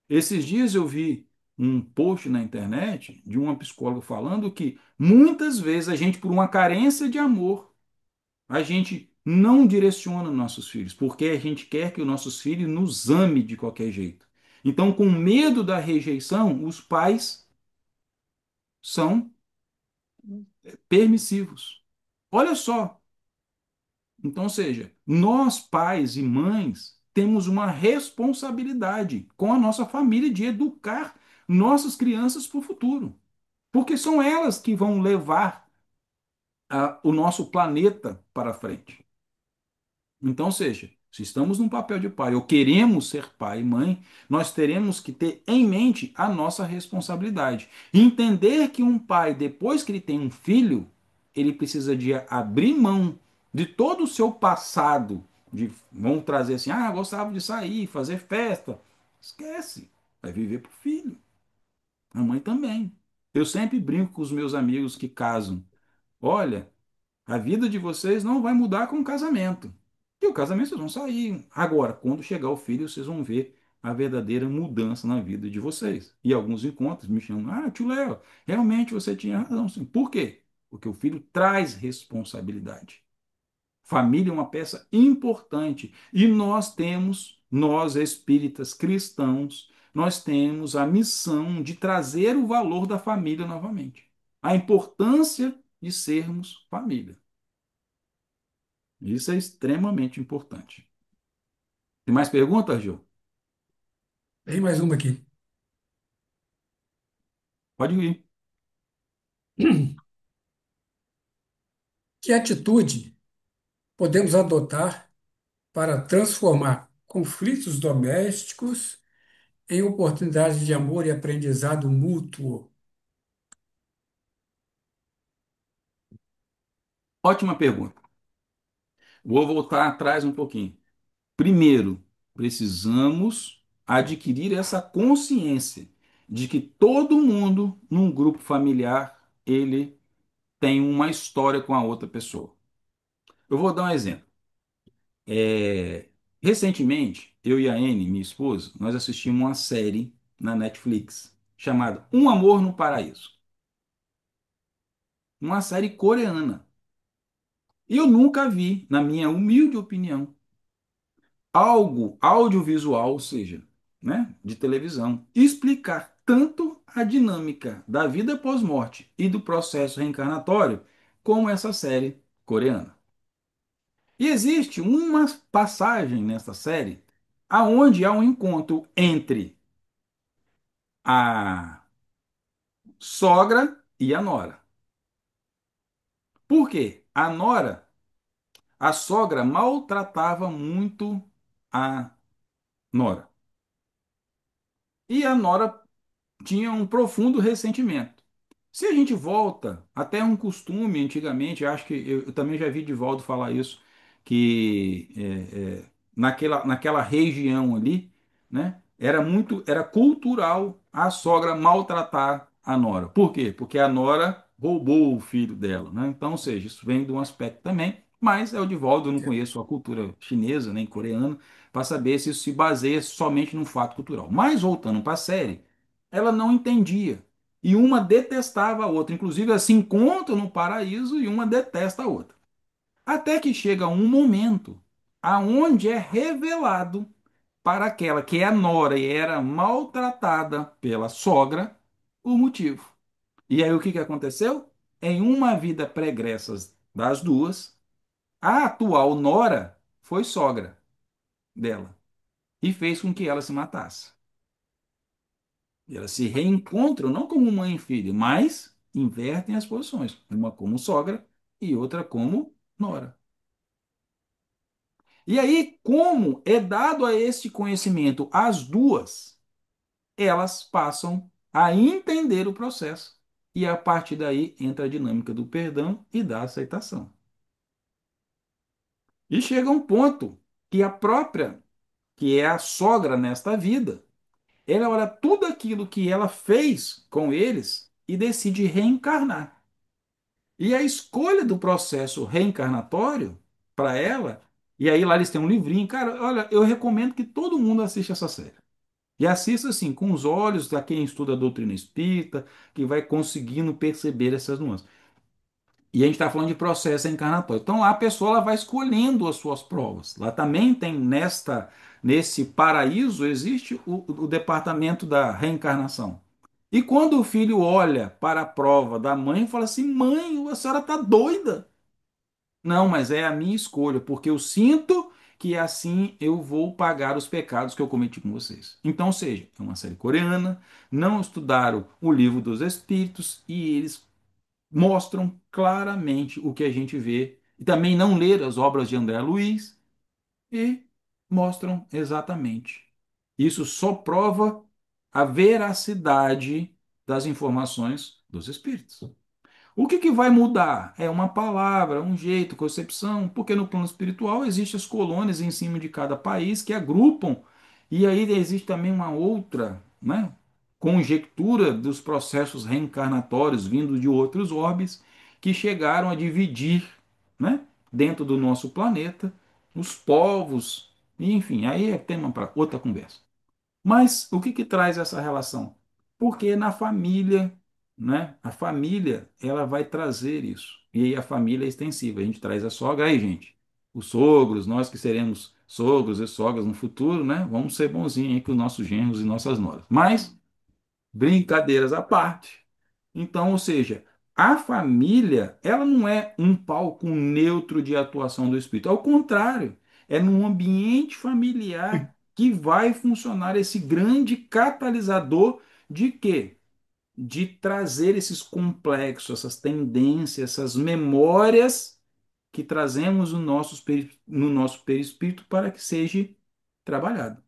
Speaker 1: Esses dias eu vi um post na internet de uma psicóloga falando que muitas vezes a gente, por uma carência de amor, a gente não direciona nossos filhos, porque a gente quer que os nossos filhos nos ame de qualquer jeito. Então, com medo da rejeição, os pais são permissivos. Olha só, então, ou seja, nós pais e mães temos uma responsabilidade com a nossa família de educar nossas crianças para o futuro, porque são elas que vão levar o nosso planeta para frente. Então, ou seja, se estamos num papel de pai ou queremos ser pai e mãe, nós teremos que ter em mente a nossa responsabilidade. E entender que um pai, depois que ele tem um filho, ele precisa de abrir mão de todo o seu passado. Vamos trazer assim, gostava de sair, fazer festa. Esquece, vai viver para o filho. A mãe também. Eu sempre brinco com os meus amigos que casam. Olha, a vida de vocês não vai mudar com o casamento. E o casamento vocês vão sair. Agora, quando chegar o filho, vocês vão ver a verdadeira mudança na vida de vocês. E alguns encontros me chamam, tio Léo, realmente você tinha razão. Sim. Por quê? Porque o filho traz responsabilidade. Família é uma peça importante. E nós espíritas cristãos, nós temos a missão de trazer o valor da família novamente. A importância de sermos família. Isso é extremamente importante. Tem mais perguntas, Gil?
Speaker 2: Tem mais uma aqui.
Speaker 1: Pode ir.
Speaker 2: Que atitude podemos adotar para transformar conflitos domésticos em oportunidades de amor e aprendizado mútuo?
Speaker 1: Ótima pergunta. Vou voltar atrás um pouquinho. Primeiro, precisamos adquirir essa consciência de que todo mundo num grupo familiar ele tem uma história com a outra pessoa. Eu vou dar um exemplo. É, Recentemente, eu e a Anne, minha esposa, nós assistimos uma série na Netflix chamada Um Amor no Paraíso. Uma série coreana. Eu nunca vi, na minha humilde opinião, algo audiovisual, ou seja, né, de televisão, explicar tanto a dinâmica da vida pós-morte e do processo reencarnatório como essa série coreana. E existe uma passagem nesta série aonde há um encontro entre a sogra e a nora. Por quê? A sogra maltratava muito a nora. E a nora tinha um profundo ressentimento. Se a gente volta até um costume antigamente, acho que eu também já vi Divaldo falar isso, que naquela região ali, né, era cultural a sogra maltratar a nora. Por quê? Porque a nora roubou o filho dela, né? Então, ou seja, isso vem de um aspecto também, mas é o Divaldo, eu não conheço a cultura chinesa nem coreana para saber se isso se baseia somente num fato cultural. Mas voltando para a série, ela não entendia. E uma detestava a outra. Inclusive, elas se encontram no paraíso e uma detesta a outra. Até que chega um momento aonde é revelado para aquela que é a nora e era maltratada pela sogra o motivo. E aí o que que aconteceu? Em uma vida pregressa das duas, a atual nora foi sogra dela e fez com que ela se matasse. E elas se reencontram não como mãe e filha, mas invertem as posições. Uma como sogra e outra como nora. E aí, como é dado a este conhecimento às duas, elas passam a entender o processo. E a partir daí entra a dinâmica do perdão e da aceitação. E chega um ponto que a própria, que é a sogra nesta vida, ela olha tudo aquilo que ela fez com eles e decide reencarnar. E a escolha do processo reencarnatório para ela, e aí lá eles têm um livrinho, cara, olha, eu recomendo que todo mundo assista essa série. E assista assim, com os olhos da quem estuda a doutrina espírita, que vai conseguindo perceber essas nuances. E a gente está falando de processo reencarnatório. Então lá a pessoa ela vai escolhendo as suas provas. Lá também tem nesse paraíso existe o departamento da reencarnação. E quando o filho olha para a prova da mãe, fala assim: mãe, a senhora está doida. Não, mas é a minha escolha, porque eu sinto que assim eu vou pagar os pecados que eu cometi com vocês. Então, ou seja, é uma série coreana, não estudaram o livro dos Espíritos e eles mostram claramente o que a gente vê. E também não ler as obras de André Luiz e mostram exatamente. Isso só prova a veracidade das informações dos Espíritos. O que que vai mudar? É uma palavra, um jeito, concepção, porque no plano espiritual existem as colônias em cima de cada país que agrupam, e aí existe também uma outra, né, conjectura dos processos reencarnatórios vindos de outros orbes que chegaram a dividir, né, dentro do nosso planeta, os povos, e, enfim, aí é tema para outra conversa. Mas o que que traz essa relação? Porque na família, né? A família, ela vai trazer isso. E aí a família é extensiva. A gente traz a sogra aí, gente. Os sogros, nós que seremos sogros e sogras no futuro, né? Vamos ser bonzinhos aí com os nossos genros e nossas noras. Mas, brincadeiras à parte. Então, ou seja, a família, ela não é um palco neutro de atuação do espírito. Ao contrário, é num ambiente familiar que vai funcionar esse grande catalisador de quê? De trazer esses complexos, essas tendências, essas memórias que trazemos no nosso perispírito para que seja trabalhado.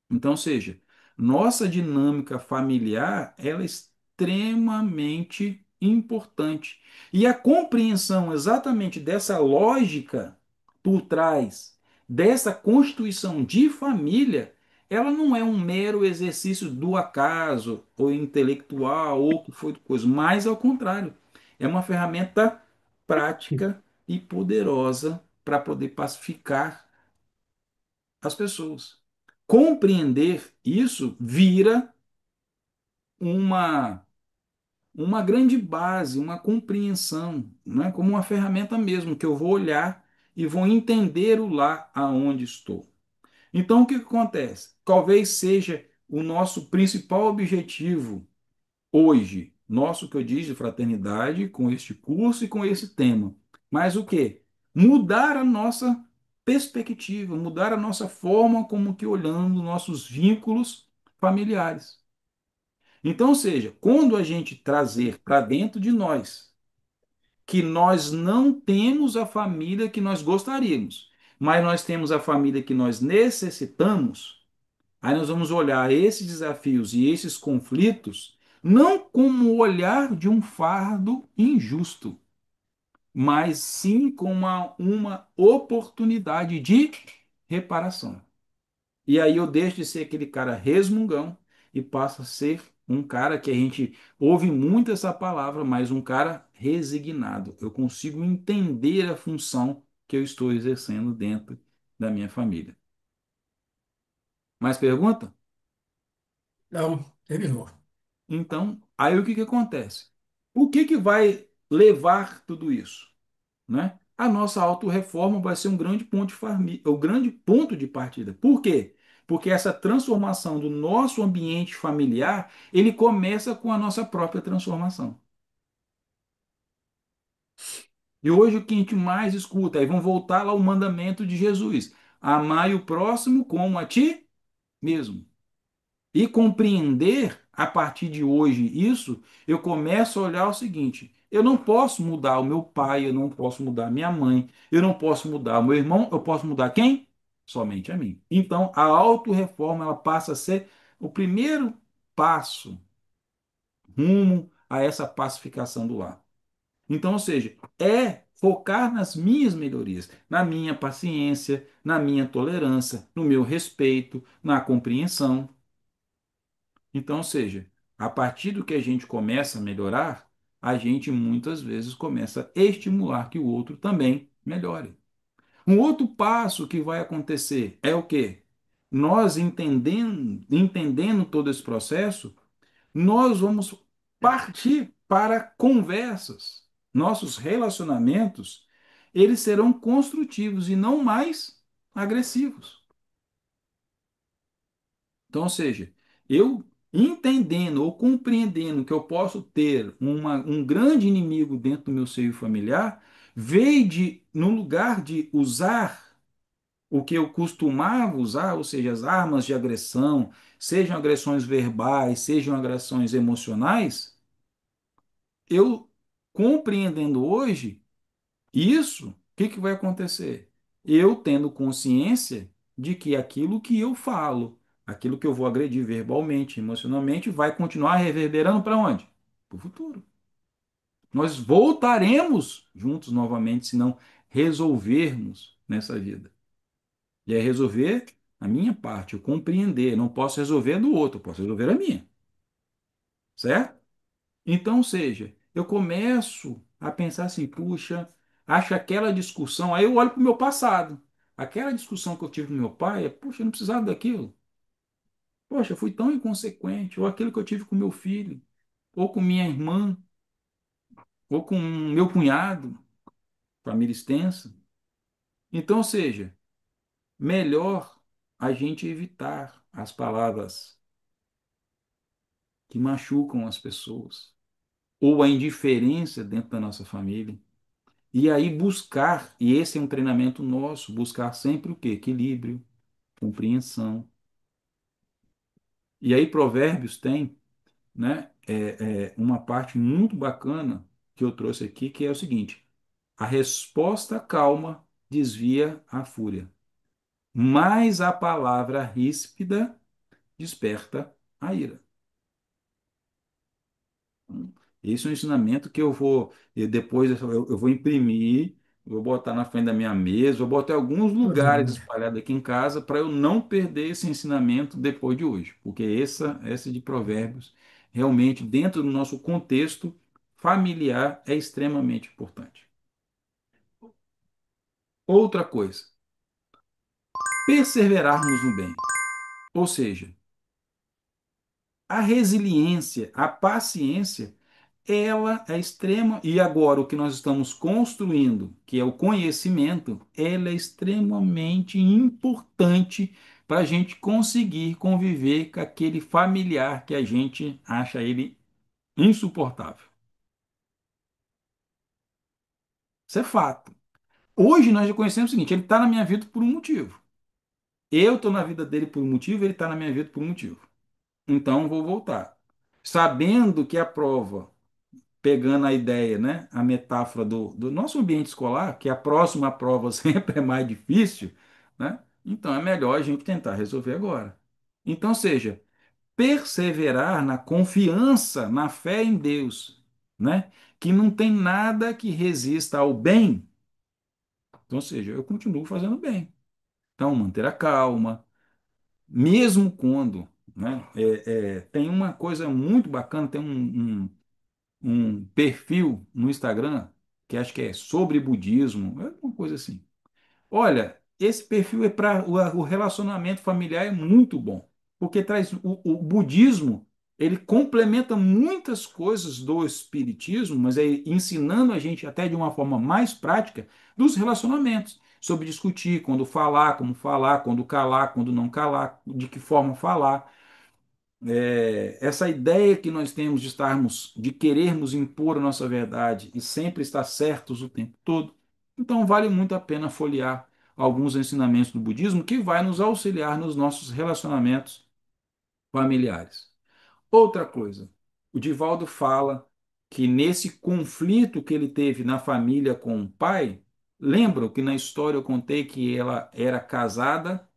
Speaker 1: Então, ou seja, nossa dinâmica familiar ela é extremamente importante. E a compreensão exatamente dessa lógica por trás dessa constituição de família, ela não é um mero exercício do acaso, ou intelectual, ou que foi coisa, mas ao contrário, é uma ferramenta prática e poderosa para poder pacificar as pessoas. Compreender isso vira uma uma grande base, uma compreensão, né? Como uma ferramenta mesmo, que eu vou olhar e vou entender o lá aonde estou. Então, o que acontece? Talvez seja o nosso principal objetivo hoje, nosso que eu disse de fraternidade, com este curso e com esse tema. Mas o quê? mudar a nossa perspectiva, mudar a nossa forma como que olhando nossos vínculos familiares. Então, ou seja, quando a gente trazer para dentro de nós que nós não temos a família que nós gostaríamos, mas nós temos a família que nós necessitamos, aí nós vamos olhar esses desafios e esses conflitos não como o olhar de um fardo injusto, mas sim como uma oportunidade de reparação. E aí eu deixo de ser aquele cara resmungão e passo a ser um cara que a gente ouve muito essa palavra, mas um cara resignado. Eu consigo entender a função que eu estou exercendo dentro da minha família. Mais pergunta?
Speaker 2: Não, terminou.
Speaker 1: Então, aí o que que acontece? O que que vai levar tudo isso, né? A nossa autorreforma vai ser um grande ponto de o grande ponto de partida. Por quê? Porque essa transformação do nosso ambiente familiar, ele começa com a nossa própria transformação. E hoje o que a gente mais escuta, aí vamos voltar lá ao mandamento de Jesus: amai o próximo como a ti mesmo. E compreender a partir de hoje isso, eu começo a olhar o seguinte: eu não posso mudar o meu pai, eu não posso mudar a minha mãe, eu não posso mudar o meu irmão, eu posso mudar quem? Somente a mim. Então, a autorreforma ela passa a ser o primeiro passo rumo a essa pacificação do lar. Então, ou seja, é focar nas minhas melhorias, na minha paciência, na minha tolerância, no meu respeito, na compreensão. Então, ou seja, a partir do que a gente começa a melhorar, a gente muitas vezes começa a estimular que o outro também melhore. Um outro passo que vai acontecer é o quê? Nós entendendo todo esse processo, nós vamos partir para conversas. Nossos relacionamentos, eles serão construtivos e não mais agressivos. Então, ou seja, eu entendendo ou compreendendo que eu posso ter um grande inimigo dentro do meu seio familiar, veio de, no lugar de usar o que eu costumava usar, ou seja, as armas de agressão, sejam agressões verbais, sejam agressões emocionais, eu compreendendo hoje isso, o que que vai acontecer? Eu tendo consciência de que aquilo que eu falo, aquilo que eu vou agredir verbalmente, emocionalmente, vai continuar reverberando para onde? Para o futuro. Nós voltaremos juntos novamente se não resolvermos nessa vida. E é resolver a minha parte, eu compreender. Eu não posso resolver a do outro, eu posso resolver a minha. Certo? Então, seja, eu começo a pensar assim, puxa, acho aquela discussão, aí eu olho para o meu passado. Aquela discussão que eu tive com meu pai, puxa, eu não precisava daquilo. Poxa, eu fui tão inconsequente. Ou aquilo que eu tive com meu filho, ou com minha irmã, ou com meu cunhado, família extensa. Então, ou seja, melhor a gente evitar as palavras que machucam as pessoas, ou a indiferença dentro da nossa família. E aí buscar, e esse é um treinamento nosso, buscar sempre o quê? Equilíbrio, compreensão. E aí Provérbios tem, né, uma parte muito bacana que eu trouxe aqui, que é o seguinte: a resposta calma desvia a fúria, mas a palavra ríspida desperta a ira. Esse é um ensinamento que depois eu vou imprimir, vou botar na frente da minha mesa, vou botar em alguns
Speaker 2: Ô,
Speaker 1: lugares
Speaker 2: João,
Speaker 1: espalhados aqui em casa para eu não perder esse ensinamento depois de hoje, porque essa de Provérbios, realmente, dentro do nosso contexto familiar, é extremamente importante. Outra coisa, perseverarmos no bem, ou seja, a resiliência, a paciência, ela é extrema. E agora, o que nós estamos construindo, que é o conhecimento, ela é extremamente importante para a gente conseguir conviver com aquele familiar que a gente acha ele insuportável. Isso é fato. Hoje nós já conhecemos o seguinte: ele está na minha vida por um motivo. Eu estou na vida dele por um motivo, ele está na minha vida por um motivo. Então vou voltar. Sabendo que a prova, pegando a ideia, né, a metáfora do nosso ambiente escolar, que a próxima prova sempre é mais difícil, né? Então é melhor a gente tentar resolver agora. Então, seja, perseverar na confiança, na fé em Deus, né? Que não tem nada que resista ao bem. Então, seja, eu continuo fazendo bem. Então, manter a calma, mesmo quando, né? Tem uma coisa muito bacana, tem um perfil no Instagram que acho que é sobre budismo, é uma coisa assim. Olha, esse perfil é para o relacionamento familiar é muito bom, porque traz o budismo, ele complementa muitas coisas do espiritismo, mas é ensinando a gente até de uma forma mais prática dos relacionamentos, sobre discutir, quando falar, como falar, quando calar, quando não calar, de que forma falar. Essa ideia que nós temos de estarmos, de querermos impor a nossa verdade e sempre estar certos o tempo todo, então vale muito a pena folhear alguns ensinamentos do budismo que vai nos auxiliar nos nossos relacionamentos familiares. Outra coisa, o Divaldo fala que nesse conflito que ele teve na família com o pai, lembram que na história eu contei que ela era casada,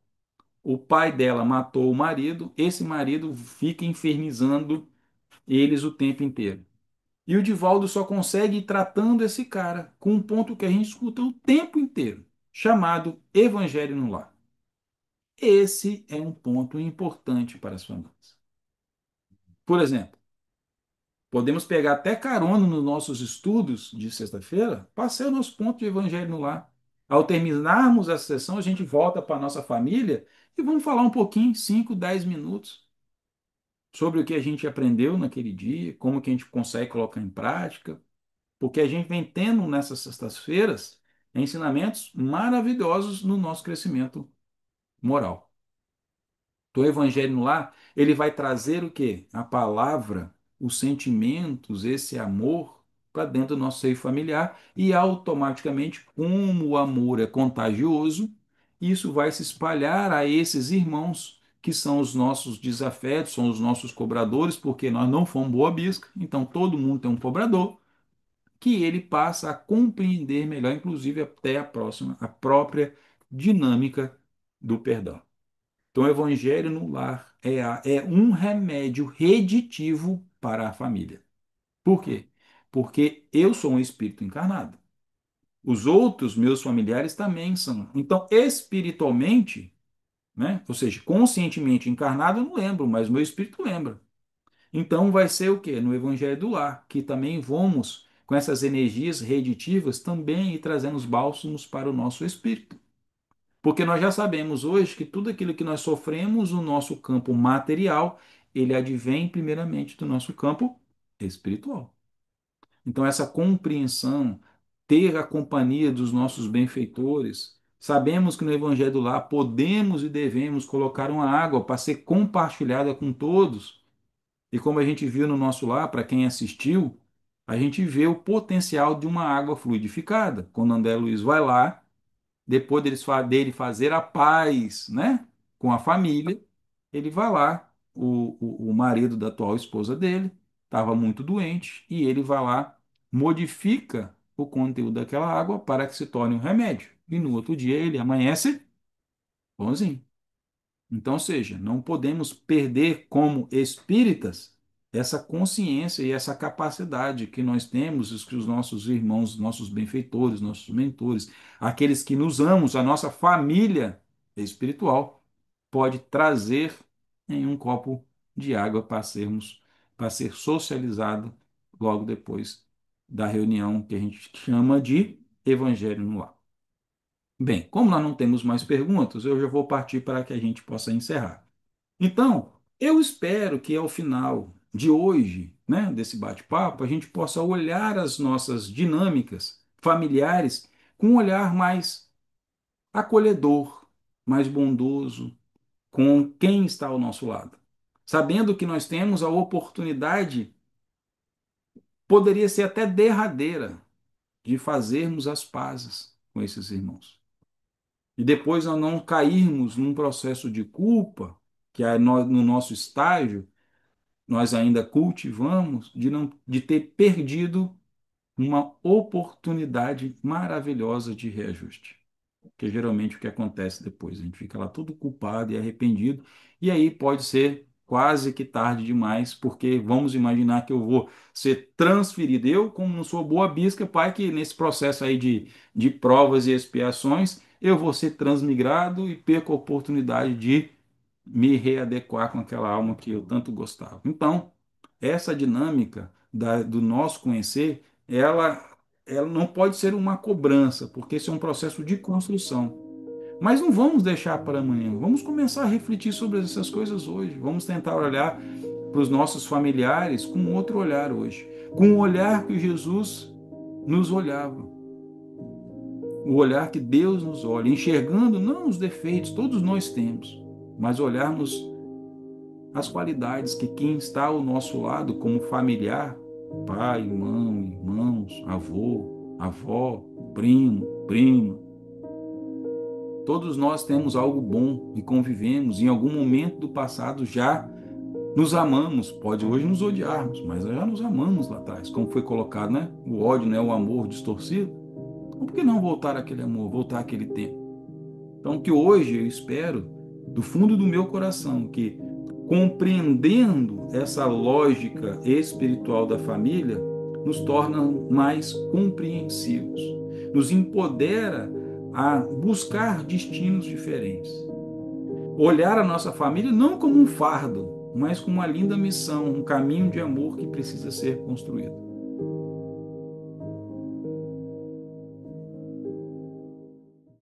Speaker 1: o pai dela matou o marido, esse marido fica infernizando eles o tempo inteiro. E o Divaldo só consegue ir tratando esse cara com um ponto que a gente escuta o tempo inteiro, chamado Evangelho no Lar. Esse é um ponto importante para as famílias. Por exemplo, podemos pegar até carona nos nossos estudos de sexta-feira, passei o nosso ponto de Evangelho no Lar. Ao terminarmos a sessão, a gente volta para a nossa família e vamos falar um pouquinho, 5, 10 minutos, sobre o que a gente aprendeu naquele dia, como que a gente consegue colocar em prática, porque a gente vem tendo nessas sextas-feiras ensinamentos maravilhosos no nosso crescimento moral. Então, o Evangelho no Lar, ele vai trazer o quê? A palavra, os sentimentos, esse amor para dentro do nosso seio familiar e automaticamente, como o amor é contagioso, isso vai se espalhar a esses irmãos que são os nossos desafetos, são os nossos cobradores, porque nós não fomos boa bisca, então todo mundo tem um cobrador que ele passa a compreender melhor, inclusive até a própria dinâmica do perdão. Então, o Evangelho no Lar é um remédio reditivo para a família. Por quê? Porque eu sou um espírito encarnado. Os outros meus familiares também são. Então, espiritualmente, né? Ou seja, conscientemente encarnado, eu não lembro, mas meu espírito lembra. Então, vai ser o quê? No Evangelho do Lar, que também vamos, com essas energias reditivas, também ir trazendo os bálsamos para o nosso espírito. Porque nós já sabemos hoje que tudo aquilo que nós sofremos no nosso campo material, ele advém primeiramente do nosso campo espiritual. Então, essa compreensão, ter a companhia dos nossos benfeitores, sabemos que no Evangelho do Lar podemos e devemos colocar uma água para ser compartilhada com todos. E como a gente viu no nosso lar, para quem assistiu, a gente vê o potencial de uma água fluidificada. Quando André Luiz vai lá, depois dele fazer a paz, né, com a família, ele vai lá, o marido da atual esposa dele estava muito doente e ele vai lá, modifica o conteúdo daquela água para que se torne um remédio. E no outro dia ele amanhece bonzinho. Então, ou seja, não podemos perder como espíritas essa consciência e essa capacidade que nós temos, que os nossos irmãos, nossos benfeitores, nossos mentores, aqueles que nos amamos, a nossa família espiritual, pode trazer em um copo de água para ser socializado logo depois da reunião que a gente chama de Evangelho no Lar. Bem, como nós não temos mais perguntas, eu já vou partir para que a gente possa encerrar. Então, eu espero que ao final de hoje, né, desse bate-papo, a gente possa olhar as nossas dinâmicas familiares com um olhar mais acolhedor, mais bondoso, com quem está ao nosso lado. Sabendo que nós temos a oportunidade, poderia ser até derradeira, de fazermos as pazes. com esses irmãos. E depois nós não cairmos num processo de culpa, que é no nosso estágio, nós ainda cultivamos de ter perdido uma oportunidade maravilhosa de reajuste. Que é geralmente o que acontece depois. A gente fica lá todo culpado e arrependido, e aí pode ser quase que tarde demais, porque vamos imaginar que eu vou ser transferido. Eu, como não sou boa bisca, pai, que nesse processo aí de provas e expiações, eu vou ser transmigrado e perco a oportunidade de me readequar com aquela alma que eu tanto gostava. Então, essa dinâmica do nosso conhecer, ela não pode ser uma cobrança, porque esse é um processo de construção. Mas não vamos deixar para amanhã, vamos começar a refletir sobre essas coisas hoje, vamos tentar olhar para os nossos familiares com outro olhar hoje, com o olhar que Jesus nos olhava, o olhar que Deus nos olha, enxergando não os defeitos, todos nós temos, mas olharmos as qualidades que quem está ao nosso lado como familiar, pai, mãe, irmãos, avô, avó, primo, prima, todos nós temos algo bom e convivemos, em algum momento do passado já nos amamos, pode hoje nos odiarmos, mas já nos amamos lá atrás, como foi colocado, né? O ódio não é o amor distorcido. Então, por que não voltar àquele amor, voltar àquele tempo? Então, que hoje eu espero, do fundo do meu coração, que compreendendo essa lógica espiritual da família, nos torna mais compreensivos, nos empodera a buscar destinos diferentes. Olhar a nossa família não como um fardo, mas como uma linda missão, um caminho de amor que precisa ser construído.